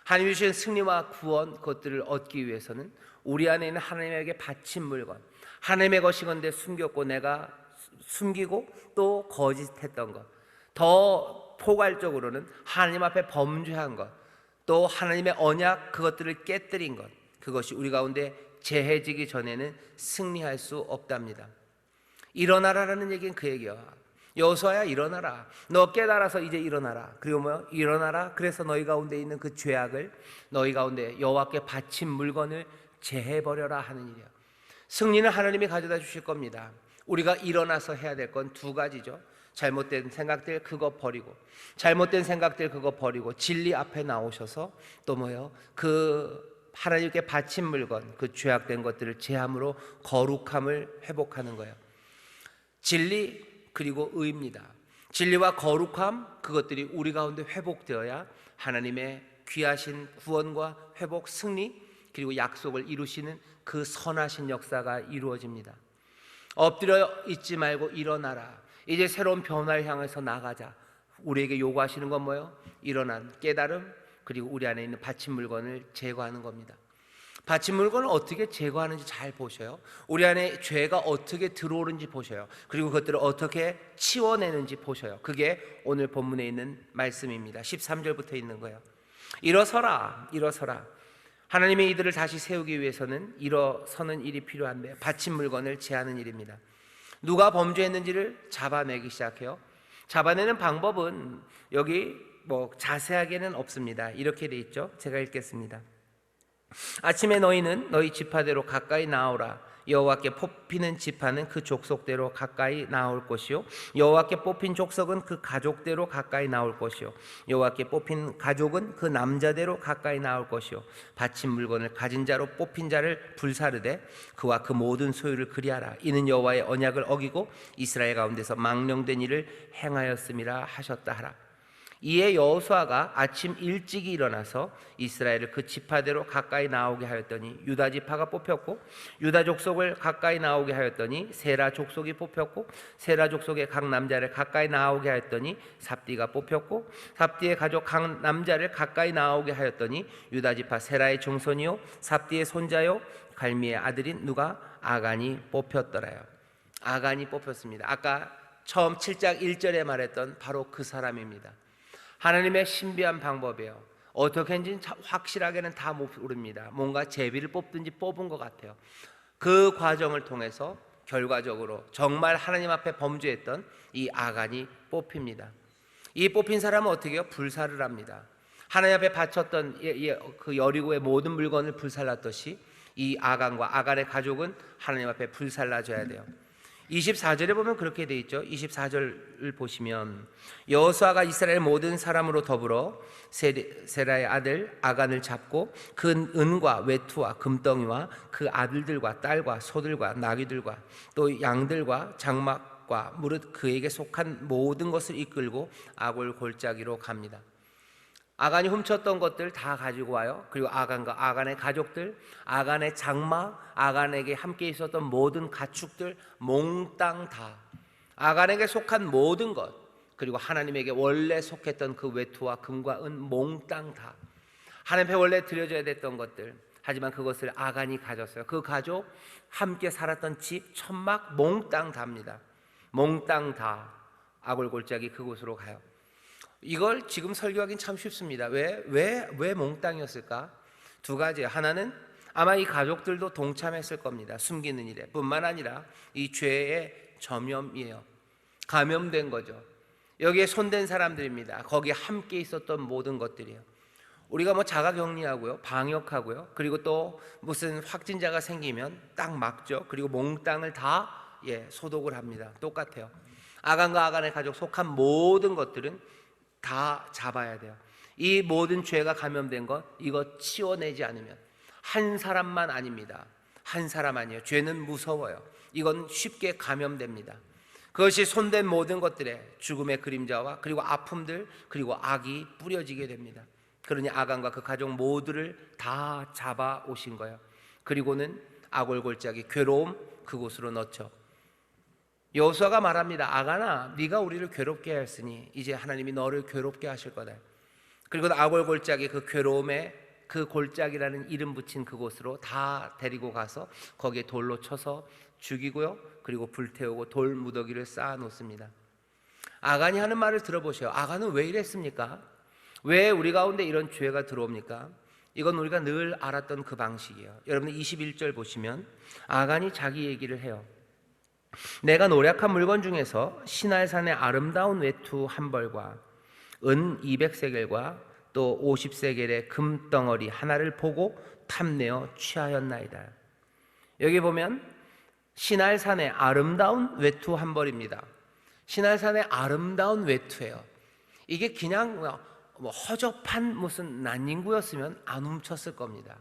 하나님이 주신 승리와 구원, 그것들을 얻기 위해서는 우리 안에 있는 하나님에게 바친 물건, 하나님의 것이건데 숨겼고 내가 숨기고 또 거짓했던 것, 더 포괄적으로는 하나님 앞에 범죄한 것, 또 하나님의 언약, 그것들을 깨뜨린 것, 그것이 우리 가운데 제해지기 전에는 승리할 수 없답니다. 일어나라라는 얘기는 그 얘기야. 여호수아야, 일어나라. 너 깨달아서 이제 일어나라. 그리고 뭐요? 일어나라. 그래서 너희 가운데 있는 그 죄악을, 너희 가운데 여호와께 바친 물건을 제해버려라 하는 일이야. 승리는 하나님이 가져다 주실 겁니다. 우리가 일어나서 해야 될 건 두 가지죠. 잘못된 생각들 그거 버리고, 잘못된 생각들 그거 버리고 진리 앞에 나오셔서 또 뭐요? 그 하나님께 바친 물건, 그 죄악된 것들을 제함으로 거룩함을 회복하는 거예요. 진리 그리고 의입니다. 진리와 거룩함, 그것들이 우리 가운데 회복되어야 하나님의 귀하신 구원과 회복, 승리, 그리고 약속을 이루시는 그 선하신 역사가 이루어집니다. 엎드려 있지 말고 일어나라. 이제 새로운 변화를 향해서 나가자. 우리에게 요구하시는 건 뭐예요? 일어난 깨달음, 그리고 우리 안에 있는 바친 물건을 제거하는 겁니다. 바친 물건을 어떻게 제거하는지 잘 보셔요. 우리 안에 죄가 어떻게 들어오는지 보셔요. 그리고 그것들을 어떻게 치워내는지 보셔요. 그게 오늘 본문에 있는 말씀입니다. 13절부터 있는 거예요. 일어서라, 일어서라. 하나님의 이들을 다시 세우기 위해서는 일어서는 일이 필요한데 바친 물건을 제하는 일입니다. 누가 범죄했는지를 잡아내기 시작해요. 잡아내는 방법은 여기 뭐 자세하게는 없습니다. 이렇게 돼 있죠. 제가 읽겠습니다. 아침에 너희는 너희 지파대로 가까이 나오라. 여호와께 뽑히는 지파는 그 족속대로 가까이 나올 것이요, 여호와께 뽑힌 족속은 그 가족대로 가까이 나올 것이요, 여호와께 뽑힌 가족은 그 남자대로 가까이 나올 것이요, 바친 물건을 가진 자로 뽑힌 자를 불사르되 그와 그 모든 소유를 그리하라. 이는 여호와의 언약을 어기고 이스라엘 가운데서 망령된 일을 행하였음이라 하셨다 하라. 이에 여호수아가 아침 일찍이 일어나서 이스라엘을 그 지파대로 가까이 나오게 하였더니 유다 지파가 뽑혔고, 유다 족속을 가까이 나오게 하였더니 세라 족속이 뽑혔고, 세라 족속의 각 남자를 가까이 나오게 하였더니 삽디가 뽑혔고, 삽디의 가족 각 남자를 가까이 나오게 하였더니 유다 지파 세라의 종손이요 삽디의 손자요 갈미의 아들인 누가 아간이 뽑혔더라요. 아간이 뽑혔습니다. 아까 처음 7장 1절에 말했던 바로 그 사람입니다. 하나님의 신비한 방법이에요. 어떻게 했는지 확실하게는 다 모릅니다. 뭔가 제비를 뽑든지 뽑은 것 같아요. 그 과정을 통해서 결과적으로 정말 하나님 앞에 범죄했던 이 아간이 뽑힙니다. 이 뽑힌 사람은 어떻게 해요? 불사를 합니다. 하나님 앞에 바쳤던 그 여리고의 모든 물건을 불살랐듯이 이 아간과 아간의 가족은 하나님 앞에 불살라져야 돼요. 24절에 보면 그렇게 돼 있죠. 24절을 보시면 여호수아가 이스라엘 모든 사람으로 더불어 세라의 아들 아간을 잡고 그 은과 외투와 금덩이와 그 아들들과 딸과 소들과 나귀들과 또 양들과 장막과 무릇 그에게 속한 모든 것을 이끌고 아골 골짜기로 갑니다. 아간이 훔쳤던 것들 다 가지고 와요. 그리고 아간과 아간의 가족들, 아간의 장막, 아간에게 함께 있었던 모든 가축들 몽땅 다, 아간에게 속한 모든 것, 그리고 하나님에게 원래 속했던 그 외투와 금과 은 몽땅 다, 하나님 앞에 원래 드려져야 됐던 것들, 하지만 그것을 아간이 가졌어요. 그 가족, 함께 살았던 집, 천막 몽땅 다입니다. 몽땅 다 아골 골짜기 그곳으로 가요. 이걸 지금 설교하기는 참 쉽습니다. 왜 몽땅이었을까? 두 가지예요. 하나는 아마 이 가족들도 동참했을 겁니다. 숨기는 일에. 뿐만 아니라 이 죄의 전염이에요. 감염된 거죠. 여기에 손댄 사람들입니다. 거기에 함께 있었던 모든 것들이에요. 우리가 뭐 자가격리하고요, 방역하고요, 그리고 또 무슨 확진자가 생기면 딱 막죠. 그리고 몽땅을 다 소독을 합니다. 똑같아요. 아간과 아간의 가족 속한 모든 것들은 다 잡아야 돼요. 이 모든 죄가 감염된 것, 이거 치워내지 않으면 한 사람만 아닙니다. 한 사람 아니에요. 죄는 무서워요. 이건 쉽게 감염됩니다. 그것이 손댄 모든 것들에 죽음의 그림자와 그리고 아픔들 그리고 악이 뿌려지게 됩니다. 그러니 아간과 그 가족 모두를 다 잡아 오신 거예요. 그리고는 아골골짜기 괴로움 그곳으로 넣죠. 여호수아가 말합니다. 아간아, 네가 우리를 괴롭게 했으니 이제 하나님이 너를 괴롭게 하실 거다. 그리고 아골골짜기 그 괴로움에 그 골짜기라는 이름 붙인 그곳으로 다 데리고 가서 거기에 돌로 쳐서 죽이고요. 그리고 불태우고 돌 무더기를 쌓아 놓습니다. 아간이 하는 말을 들어보세요. 아간은 왜 이랬습니까? 왜 우리 가운데 이런 죄가 들어옵니까? 이건 우리가 늘 알았던 그 방식이에요. 여러분 21절 보시면 아간이 자기 얘기를 해요. 내가 노략한 물건 중에서 시날산의 아름다운 외투 한 벌과 은 200세겔과 또 50세겔의 금덩어리 하나를 보고 탐내어 취하였나이다. 여기 보면 시날산의 아름다운 외투 한 벌입니다. 시날산의 아름다운 외투예요. 이게 그냥 허접한 무슨 난닝구였으면 안 훔쳤을 겁니다.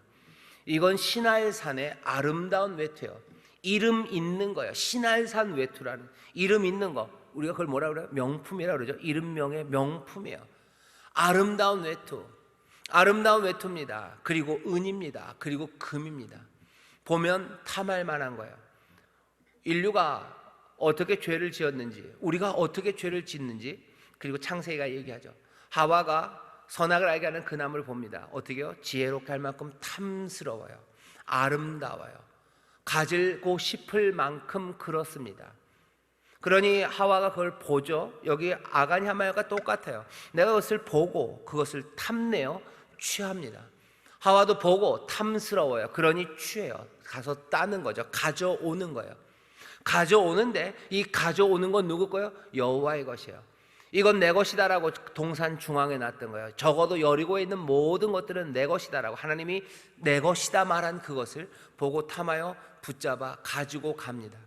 이건 시날산의 아름다운 외투예요. 이름 있는 거예요. 시날산 외투라는 이름 있는 거, 우리가 그걸 뭐라 그래요? 명품이라고 그러죠. 이름명의 명품이에요. 아름다운 외투, 아름다운 외투입니다. 그리고 은입니다. 그리고 금입니다. 보면 탐할 만한 거예요. 인류가 어떻게 죄를 지었는지, 우리가 어떻게 죄를 짓는지, 그리고 창세기가 얘기하죠. 하와가 선악을 알게 하는 그 나무를 봅니다. 어떻게요? 지혜롭게 할 만큼 탐스러워요. 아름다워요. 가지고 싶을 만큼 그렇습니다. 그러니 하와가 그걸 보죠. 여기 아간이 한 말과 똑같아요. 내가 그것을 보고 그것을 탐내어 취합니다. 하와도 보고 탐스러워요. 그러니 취해요. 가서 따는 거죠. 가져오는 거예요. 가져오는데 이 가져오는 건 누구 거예요? 여호와의 것이에요. 이건 내 것이다라고 동산 중앙에 놨던 거예요. 적어도 여리고에 있는 모든 것들은 내 것이다라고 하나님이 내 것이다 말한 그것을 보고 탐하여 붙잡아 가지고 갑니다.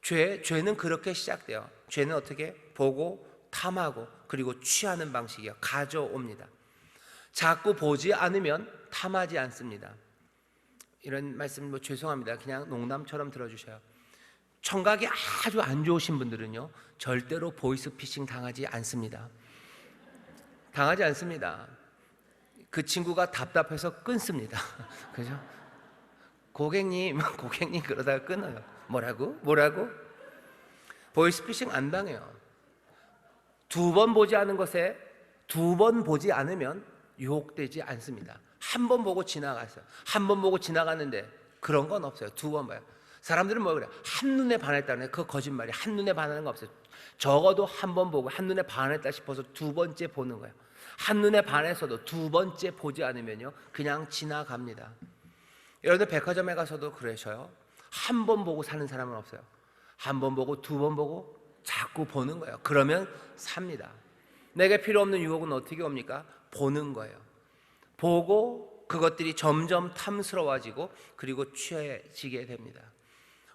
죄는 그렇게 시작돼요. 죄는 어떻게? 보고 탐하고 그리고 취하는 방식이에요. 가져옵니다. 자꾸 보지 않으면 탐하지 않습니다. 이런 말씀 죄송합니다. 그냥 농담처럼 들어주셔요. 청각이 아주 안 좋으신 분들은요 절대로 보이스피싱 당하지 않습니다. 당하지 않습니다. 그 친구가 답답해서 끊습니다. 그죠? 고객님 그러다가 끊어요. 뭐라고? 보이스피싱 안 당해요. 두 번 보지 않은 것에 두 번 보지 않으면 유혹되지 않습니다. 한 번 보고 지나갔어요. 한 번 보고 지나갔는데 그런 건 없어요. 두 번 봐요. 사람들은 뭐 그래? 한눈에 반했다는 그 거짓말이 한눈에 반하는 거 없어요. 적어도 한 번 보고 한눈에 반했다 싶어서 두 번째 보는 거예요. 한눈에 반해서도 두 번째 보지 않으면요 그냥 지나갑니다. 여러분들 백화점에 가서도 그러셔요. 한 번 보고 사는 사람은 없어요. 한 번 보고 두 번 보고 자꾸 보는 거예요. 그러면 삽니다. 내게 필요 없는 유혹은 어떻게 옵니까? 보는 거예요. 보고 그것들이 점점 탐스러워지고 그리고 취해지게 됩니다.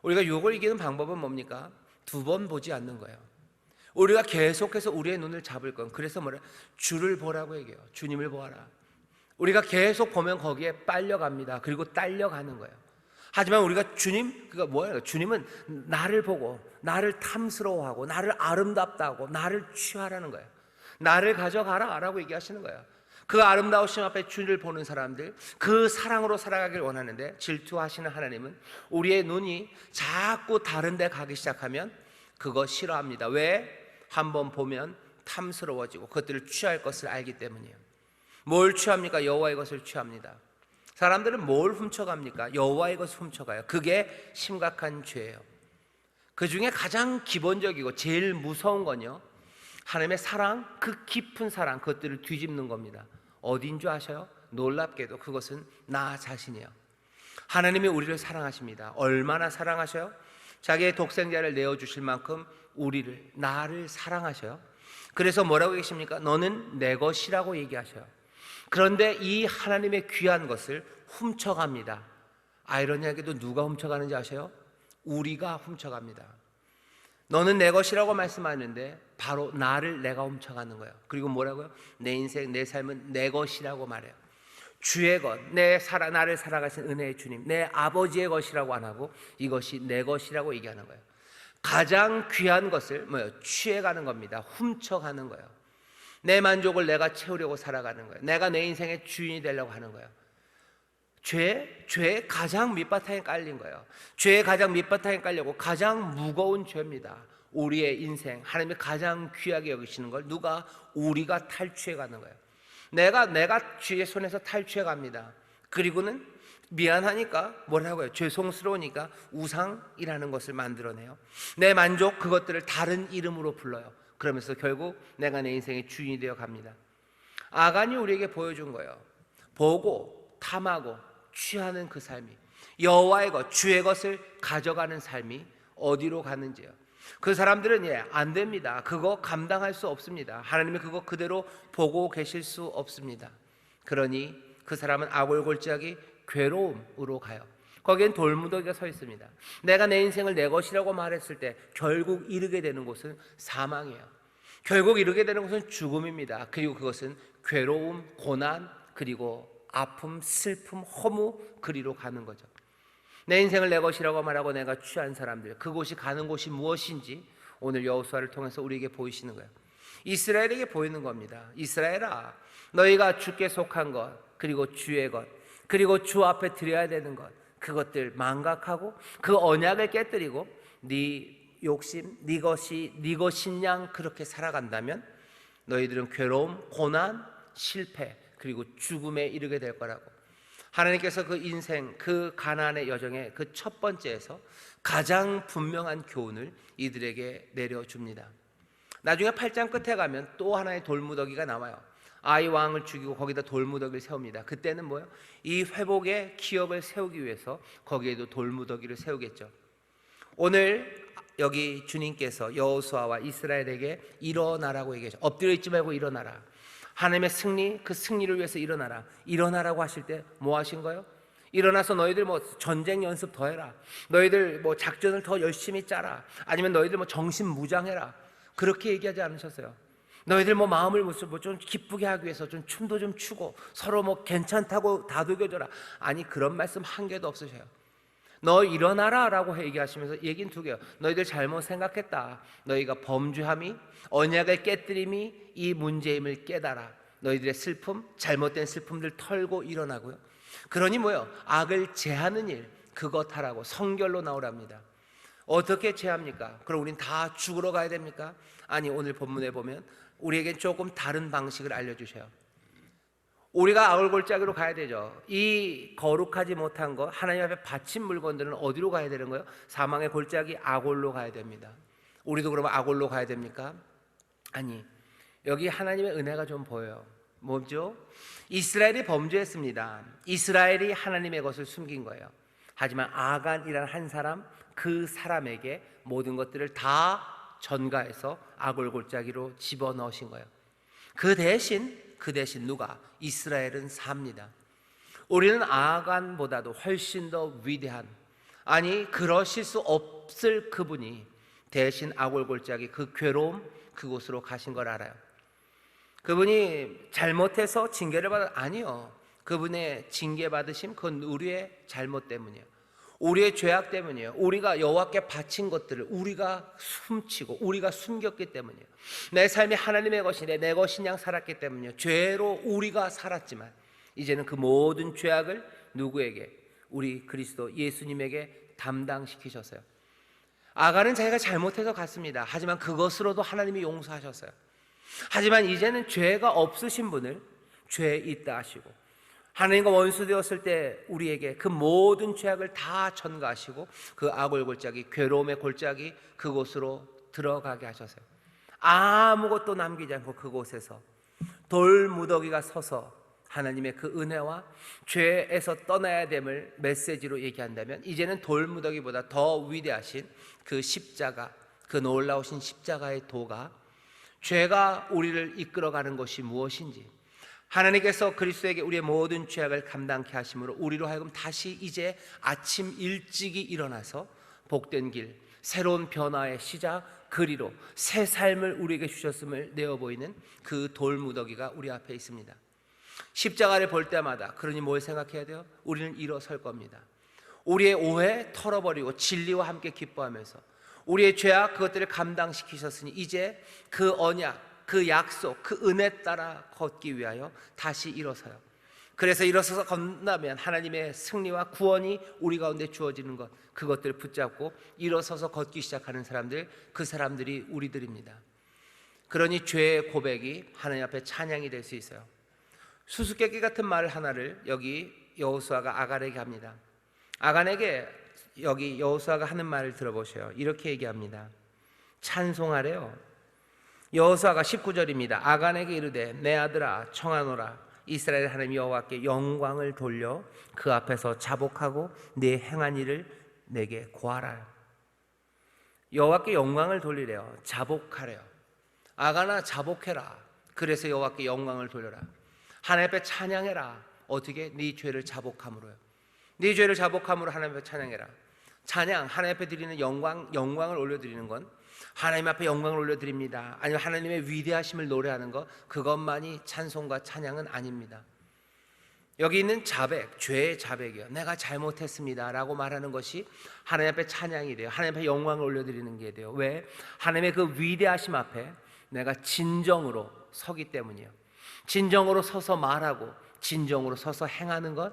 우리가 유혹을 이기는 방법은 뭡니까? 두 번 보지 않는 거예요. 우리가 계속해서 우리의 눈을 잡을 건 그래서 뭐래? 주를 보라고 얘기해요. 주님을 보아라. 우리가 계속 보면 거기에 빨려갑니다. 그리고 딸려가는 거예요. 하지만 우리가 주님, 그가 뭐예요? 주님은 나를 보고 나를 탐스러워하고 나를 아름답다고 나를 취하라는 거예요. 나를 가져가라 라고 얘기하시는 거예요. 그 아름다우심 앞에 주를 보는 사람들, 그 사랑으로 살아가길 원하는데 질투하시는 하나님은 우리의 눈이 자꾸 다른 데 가기 시작하면 그거 싫어합니다. 왜? 한번 보면 탐스러워지고 그것들을 취할 것을 알기 때문이에요. 뭘 취합니까? 여호와의 것을 취합니다. 사람들은 뭘 훔쳐갑니까? 여호와의 것을 훔쳐가요. 그게 심각한 죄예요. 그 중에 가장 기본적이고 제일 무서운 건요 하나님의 사랑, 그 깊은 사랑, 그것들을 뒤집는 겁니다. 어딘 줄 아셔요? 놀랍게도 그것은 나 자신이에요. 하나님이 우리를 사랑하십니다. 얼마나 사랑하셔요? 자기의 독생자를 내어주실 만큼 우리를, 나를 사랑하셔요. 그래서 뭐라고 계십니까? 너는 내 것이라고 얘기하셔요. 그런데 이 하나님의 귀한 것을 훔쳐갑니다. 아이러니하게도 누가 훔쳐가는지 아셔요? 우리가 훔쳐갑니다. 너는 내 것이라고 말씀하는데 바로 나를 내가 훔쳐가는 거예요. 그리고 뭐라고요? 내 인생, 내 삶은 내 것이라고 말해요. 주의 것, 나를 살아가신 은혜의 주님, 내 아버지의 것이라고 안 하고 이것이 내 것이라고 얘기하는 거예요. 가장 귀한 것을 취해가는 겁니다. 훔쳐가는 거예요. 내 만족을 내가 채우려고 살아가는 거예요. 내가 내 인생의 주인이 되려고 하는 거예요. 죄의 가장 밑바탕에 깔린 거예요. 죄의 가장 밑바탕에 깔려고 가장 무거운 죄입니다. 우리의 인생, 하나님이 가장 귀하게 여기시는 걸 우리가 탈취해 가는 거예요. 내가 주의 손에서 탈취해 갑니다. 그리고는 미안하니까 뭐라고요? 죄송스러우니까 우상이라는 것을 만들어내요. 내 만족, 그것들을 다른 이름으로 불러요. 그러면서 결국 내가 내 인생의 주인이 되어 갑니다. 아간이 우리에게 보여준 거예요. 보고 탐하고 취하는 그 삶이, 여호와의 것, 주의 것을 가져가는 삶이 어디로 가는지요. 그 사람들은 안 됩니다. 그거 감당할 수 없습니다. 하나님이 그거 그대로 보고 계실 수 없습니다. 그러니 그 사람은 아골골짜기 괴로움으로 가요. 거기엔 돌무더기가 서 있습니다. 내가 내 인생을 내 것이라고 말했을 때 결국 이르게 되는 곳은 사망이에요. 결국 이르게 되는 곳은 죽음입니다. 그리고 그것은 괴로움, 고난, 그리고 아픔, 슬픔, 허무, 그리로 가는 거죠. 내 인생을 내 것이라고 말하고 내가 취한 사람들, 그곳이 가는 곳이 무엇인지 오늘 여호수아를 통해서 우리에게 보이시는 거예요. 이스라엘에게 보이는 겁니다. 이스라엘아, 너희가 주께 속한 것, 그리고 주의 것, 그리고 주 앞에 드려야 되는 것, 그것들 망각하고 그 언약을 깨뜨리고 네 욕심, 네 것인 양 그렇게 살아간다면 너희들은 괴로움, 고난, 실패, 그리고 죽음에 이르게 될 거라고. 하나님께서 그 인생, 그 가나안의 여정의 그 첫 번째에서 가장 분명한 교훈을 이들에게 내려줍니다. 나중에 8장 끝에 가면 또 하나의 돌무더기가 나와요. 아이 왕을 죽이고 거기다 돌무더기를 세웁니다. 그때는 뭐예요? 이 회복의 기업을 세우기 위해서 거기에도 돌무더기를 세우겠죠. 오늘 여기 주님께서 여호수아와 이스라엘에게 일어나라고 얘기하죠. 엎드려 있지 말고 일어나라. 하나님의 승리, 그 승리를 위해서 일어나라고 하실 때 뭐 하신 거예요? 일어나서 너희들 전쟁 연습 더 해라. 너희들 작전을 더 열심히 짜라. 아니면 너희들 정신 무장해라. 그렇게 얘기하지 않으셨어요. 너희들 마음을 좀 기쁘게 하기 위해서 좀 춤도 좀 추고 서로 괜찮다고 다독여줘라. 아니, 그런 말씀 한 개도 없으셔요. 너 일어나라 라고 얘기하시면서 얘기는 두 개요. 너희들 잘못 생각했다. 너희가 범죄함이, 언약을 깨뜨림이 이 문제임을 깨달아. 너희들의 슬픔, 잘못된 슬픔들 털고 일어나고요. 그러니 악을 제하는 일, 그것 하라고 성결로 나오랍니다. 어떻게 제합니까? 그럼 우린 다 죽으러 가야 됩니까? 아니, 오늘 본문에 보면 우리에게 조금 다른 방식을 알려주셔요. 우리가 아골골짜기로 가야 되죠. 이 거룩하지 못한 것, 하나님 앞에 바친 물건들은 어디로 가야 되는 거예요? 사망의 골짜기 아골로 가야 됩니다. 우리도 그러면 아골로 가야 됩니까? 아니, 여기 하나님의 은혜가 좀 보여요. 뭐죠? 이스라엘이 범죄했습니다. 이스라엘이 하나님의 것을 숨긴 거예요. 하지만 아간이라는 한 사람, 그 사람에게 모든 것들을 다 전가해서 아골골짜기로 집어넣으신 거예요. 그 대신 누가? 이스라엘은 삽니다. 우리는 아간보다도 훨씬 더 위대한, 아니 그러실 수 없을 그분이 대신 아골골짜기 그 괴로움, 그곳으로 가신 걸 알아요. 그분이 잘못해서 징계를 아니요. 그분의 징계받으심, 그건 우리의 잘못 때문이에요. 우리의 죄악 때문이에요. 우리가 여호와께 바친 것들을 우리가 훔치고 우리가 숨겼기 때문이에요. 내 삶이 하나님의 것이래, 내 것인 양 살았기 때문이에요. 죄로 우리가 살았지만 이제는 그 모든 죄악을 누구에게? 우리 그리스도 예수님에게 담당시키셨어요. 아간은 자기가 잘못해서 갔습니다. 하지만 그것으로도 하나님이 용서하셨어요. 하지만 이제는 죄가 없으신 분을 죄 있다 하시고 하나님과 원수 되었을 때 우리에게 그 모든 죄악을 다 전가하시고 그 아골골짜기, 괴로움의 골짜기, 그곳으로 들어가게 하셨어요. 아무것도 남기지 않고 그곳에서 돌무더기가 서서 하나님의 그 은혜와 죄에서 떠나야 됨을 메시지로 얘기한다면 이제는 돌무더기보다 더 위대하신 그 십자가, 그 놀라우신 십자가의 도가 죄가 우리를 이끌어가는 것이 무엇인지, 하나님께서 그리스도에게 우리의 모든 죄악을 감당케 하심으로 우리로 하여금 다시 이제 아침 일찍이 일어나서 복된 길, 새로운 변화의 시작, 그리로 새 삶을 우리에게 주셨음을 내어 보이는 그 돌무더기가 우리 앞에 있습니다. 십자가를 볼 때마다 그러니 뭘 생각해야 돼요? 우리는 일어설 겁니다. 우리의 오해 털어버리고 진리와 함께 기뻐하면서 우리의 죄악 그것들을 감당시키셨으니 이제 그 언약, 그 약속, 그 은혜 따라 걷기 위하여 다시 일어서요. 그래서 일어서서 건너면 하나님의 승리와 구원이 우리 가운데 주어지는 것, 그것들을 붙잡고 일어서서 걷기 시작하는 사람들, 그 사람들이 우리들입니다. 그러니 죄의 고백이 하나님 앞에 찬양이 될 수 있어요. 수수께끼 같은 말 하나를 여기 여호수아가 아간에게 합니다. 아간에게 여기 여호수아가 하는 말을 들어보세요. 이렇게 얘기합니다. 찬송하래요. 여호수아가 19절입니다. 아간에게 이르되 내 아들아 청하노라. 이스라엘 하나님 여호와께 영광을 돌려 그 앞에서 자복하고 네 행한 일을 내게 고하라. 여호와께 영광을 돌리래요. 자복하래요. 아간아 자복해라. 그래서 여호와께 영광을 돌려라. 하나님 앞에 찬양해라. 어떻게? 네 죄를 자복함으로요. 네 죄를 자복함으로 하나님 앞에 찬양해라. 찬양, 하나님 앞에 드리는 영광을 올려드리는 건 하나님 앞에 영광을 올려드립니다. 아니면 하나님의 위대하심을 노래하는 것, 그것만이 찬송과 찬양은 아닙니다. 여기 있는 자백, 죄의 자백이요. 내가 잘못했습니다 라고 말하는 것이 하나님 앞에 찬양이 돼요. 하나님 앞에 영광을 올려드리는 게 돼요. 왜? 하나님의 그 위대하심 앞에 내가 진정으로 서기 때문이에요. 진정으로 서서 말하고 진정으로 서서 행하는 것,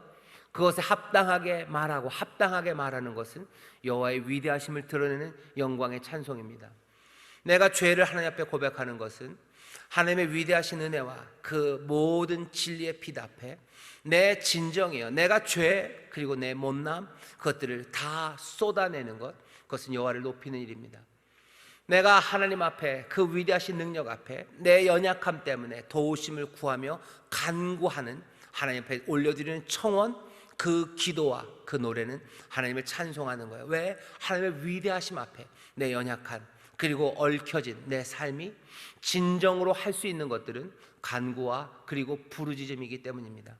그것에 합당하게 말하고 합당하게 말하는 것은 여호와의 위대하심을 드러내는 영광의 찬송입니다. 내가 죄를 하나님 앞에 고백하는 것은 하나님의 위대하신 은혜와 그 모든 진리의 빛 앞에 내 진정이요, 내가 죄 그리고 내 못남 그것들을 다 쏟아내는 것, 그것은 여호와를 높이는 일입니다. 내가 하나님 앞에 그 위대하신 능력 앞에 내 연약함 때문에 도우심을 구하며 간구하는 하나님 앞에 올려드리는 청원, 그 기도와 그 노래는 하나님을 찬송하는 거예요. 왜? 하나님의 위대하심 앞에 내 연약한 그리고 얽혀진 내 삶이 진정으로 할 수 있는 것들은 간구와 그리고 부르짖음이기 때문입니다.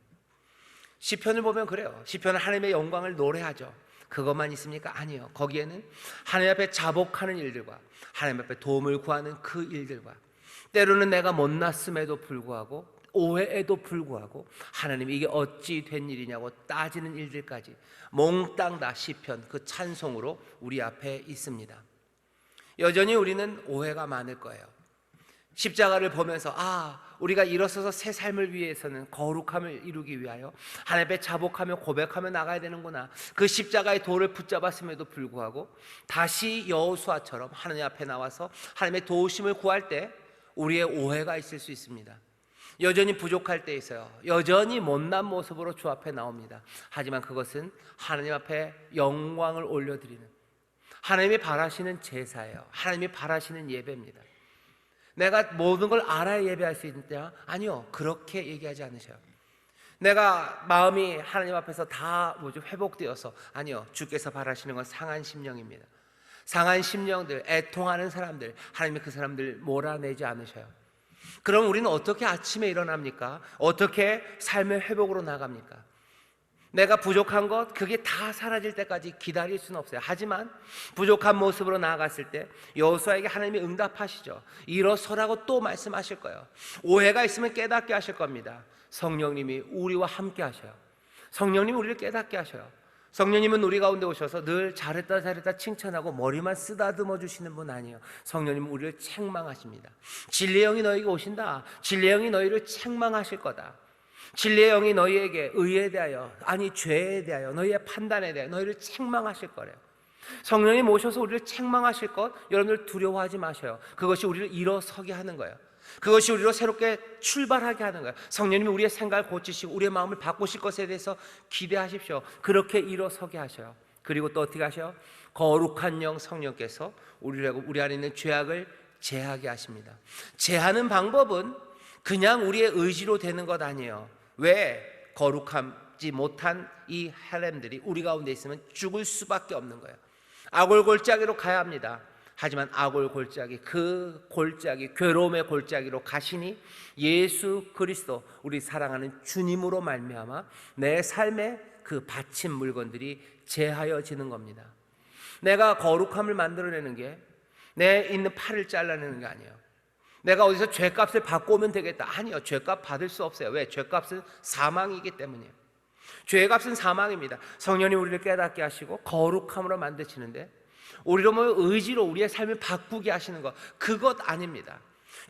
시편을 보면 그래요. 시편은 하나님의 영광을 노래하죠. 그것만 있습니까? 아니요. 거기에는 하나님 앞에 자복하는 일들과 하나님 앞에 도움을 구하는 그 일들과 때로는 내가 못났음에도 불구하고 오해에도 불구하고 하나님이 이게 어찌 된 일이냐고 따지는 일들까지 몽땅 다 시편 그 찬송으로 우리 앞에 있습니다. 여전히 우리는 오해가 많을 거예요. 십자가를 보면서 우리가 일어서서 새 삶을 위해서는 거룩함을 이루기 위하여 하나님 앞에 자복하며 고백하며 나가야 되는구나. 그 십자가의 돌을 붙잡았음에도 불구하고 다시 여호수아처럼 하나님 앞에 나와서 하나님의 도우심을 구할 때 우리의 오해가 있을 수 있습니다. 여전히 부족할 때 있어요. 여전히 못난 모습으로 주 앞에 나옵니다. 하지만 그것은 하나님 앞에 영광을 올려드리는 하나님이 바라시는 제사예요. 하나님이 바라시는 예배입니다. 내가 모든 걸 알아야 예배할 수 있느냐? 아니요. 그렇게 얘기하지 않으셔요. 내가 마음이 하나님 앞에서 다 회복되어서, 아니요. 주께서 바라시는 건 상한 심령입니다. 상한 심령들, 애통하는 사람들, 하나님이 그 사람들 몰아내지 않으셔요. 그럼 우리는 어떻게 아침에 일어납니까? 어떻게 삶의 회복으로 나갑니까? 내가 부족한 것, 그게 다 사라질 때까지 기다릴 수는 없어요. 하지만 부족한 모습으로 나아갔을 때 여호수아에게 하나님이 응답하시죠. 일어서라고 또 말씀하실 거예요. 오해가 있으면 깨닫게 하실 겁니다. 성령님이 우리와 함께 하셔요. 성령님이 우리를 깨닫게 하셔요. 성령님은 우리 가운데 오셔서 늘 잘했다 칭찬하고 머리만 쓰다듬어 주시는 분 아니에요. 성령님은 우리를 책망하십니다. 진리의 영이 너에게 오신다. 진리의 영이 너희를 책망하실 거다. 진리의 영이 너희에게 의에 대하여, 아니 죄에 대하여, 너희의 판단에 대하여 너희를 책망하실 거래요. 성령님 오셔서 우리를 책망하실 것, 여러분들 두려워하지 마셔요. 그것이 우리를 일어서게 하는 거예요. 그것이 우리로 새롭게 출발하게 하는 거예요. 성령님이 우리의 생각을 고치시고 우리의 마음을 바꾸실 것에 대해서 기대하십시오. 그렇게 일어서게 하셔요. 그리고 또 어떻게 하셔요? 거룩한 영 성령께서 우리 안에 있는 죄악을 제하게 하십니다. 제하는 방법은 그냥 우리의 의지로 되는 것 아니에요. 왜? 거룩하지 못한 이 헬렘들이 우리 가운데 있으면 죽을 수밖에 없는 거예요. 악골 골짜기로 가야 합니다. 하지만 악골 골짜기, 그 골짜기, 괴로움의 골짜기로 가시니 예수 그리스도, 우리 사랑하는 주님으로 말미암아 내 삶의 그 바친 물건들이 제하여지는 겁니다. 내가 거룩함을 만들어내는 게 내 있는 팔을 잘라내는 게 아니에요. 내가 어디서 죄값을 받고 오면 되겠다. 아니요, 죄값 받을 수 없어요. 왜? 죄값은 사망이기 때문이에요. 죄값은 사망입니다. 성령님 우리를 깨닫게 하시고 거룩함으로 만드시는데, 우리로 뭐 의지로 우리의 삶을 바꾸게 하시는 것, 그것 아닙니다.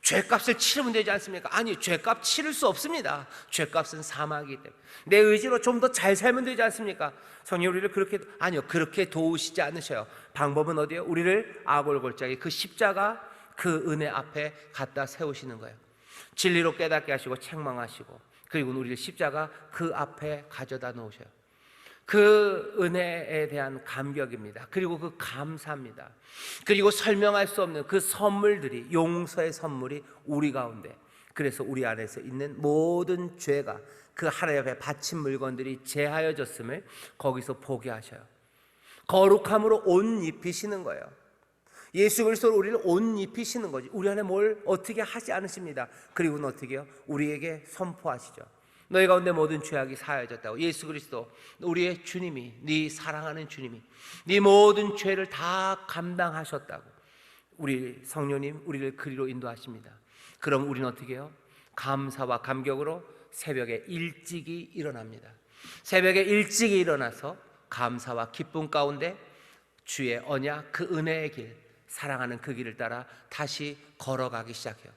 죄값을 치르면 되지 않습니까? 아니, 죄값 치를 수 없습니다. 죄값은 사망이기 때문에 내 의지로 좀 더 잘 살면 되지 않습니까? 성령 우리를 그렇게, 아니요, 그렇게 도우시지 않으셔요. 방법은 어디에요? 우리를 아골골짜기, 그 십자가, 그 은혜 앞에 갖다 세우시는 거예요. 진리로 깨닫게 하시고 책망하시고, 그리고 우리를 십자가 그 앞에 가져다 놓으셔요. 그 은혜에 대한 감격입니다. 그리고 그 감사입니다. 그리고 설명할 수 없는 그 선물들이, 용서의 선물이 우리 가운데, 그래서 우리 안에서 있는 모든 죄가 그 하나님 앞에 바친 물건들이 제하여졌음을 거기서 보게 하셔요. 거룩함으로 옷 입히시는 거예요. 예수 그리스도로 우리를 옷 입히시는 거지. 우리 안에 뭘 어떻게 하지 않으십니다. 그리고는 어떻게 해요? 우리에게 선포하시죠. 너희 가운데 모든 죄악이 사하여졌다고. 예수 그리스도, 우리의 주님이, 네 사랑하는 주님이 네 모든 죄를 다 감당하셨다고. 우리 성령님 우리를 그리로 인도하십니다. 그럼 우리는 어떻게 해요? 감사와 감격으로 새벽에 일찍이 일어납니다. 새벽에 일찍이 일어나서 감사와 기쁨 가운데 주의 언약, 그 은혜의 길, 사랑하는 그 길을 따라 다시 걸어가기 시작해요.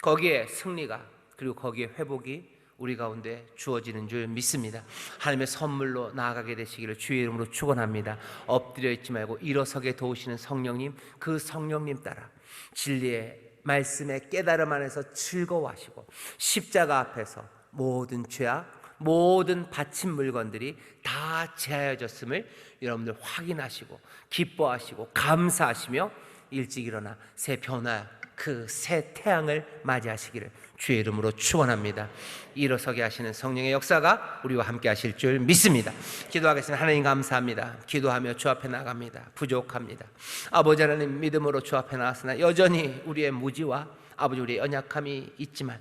거기에 승리가, 그리고 거기에 회복이 우리 가운데 주어지는 줄 믿습니다. 하나님의 선물로 나아가게 되시기를 주의 이름으로 축원합니다. 엎드려 있지 말고 일어서게 도우시는 성령님, 그 성령님 따라 진리의 말씀의 깨달음 안에서 즐거워하시고, 십자가 앞에서 모든 죄악, 모든 바친 물건들이 다 제하여졌음을 여러분들 확인하시고 기뻐하시고 감사하시며 일찍 일어나 새 변화, 그 새 태양을 맞이하시기를 주의 이름으로 축원합니다. 일어서게 하시는 성령의 역사가 우리와 함께 하실 줄 믿습니다. 기도하겠습니다. 하나님 감사합니다. 기도하며 주 앞에 나갑니다. 부족합니다. 아버지 하나님, 믿음으로 주 앞에 나왔으나 여전히 우리의 무지와 아버지 우리의 연약함이 있지만,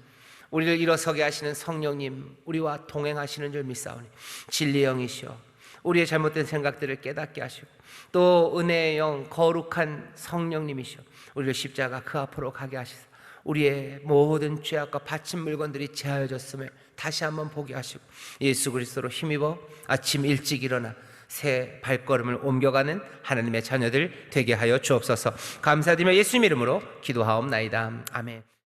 우리를 일어서게 하시는 성령님, 우리와 동행하시는 줄 믿사오니 진리의 영이시여 우리의 잘못된 생각들을 깨닫게 하시고, 또 은혜의 영, 거룩한 성령님이시여 우리를 십자가 그 앞으로 가게 하시사 우리의 모든 죄악과 바친 물건들이 제하여졌음을 다시 한번 보게 하시고, 예수 그리스도로 힘입어 아침 일찍 일어나 새 발걸음을 옮겨가는 하나님의 자녀들 되게 하여 주옵소서. 감사드리며 예수님 이름으로 기도하옵나이다. 아멘.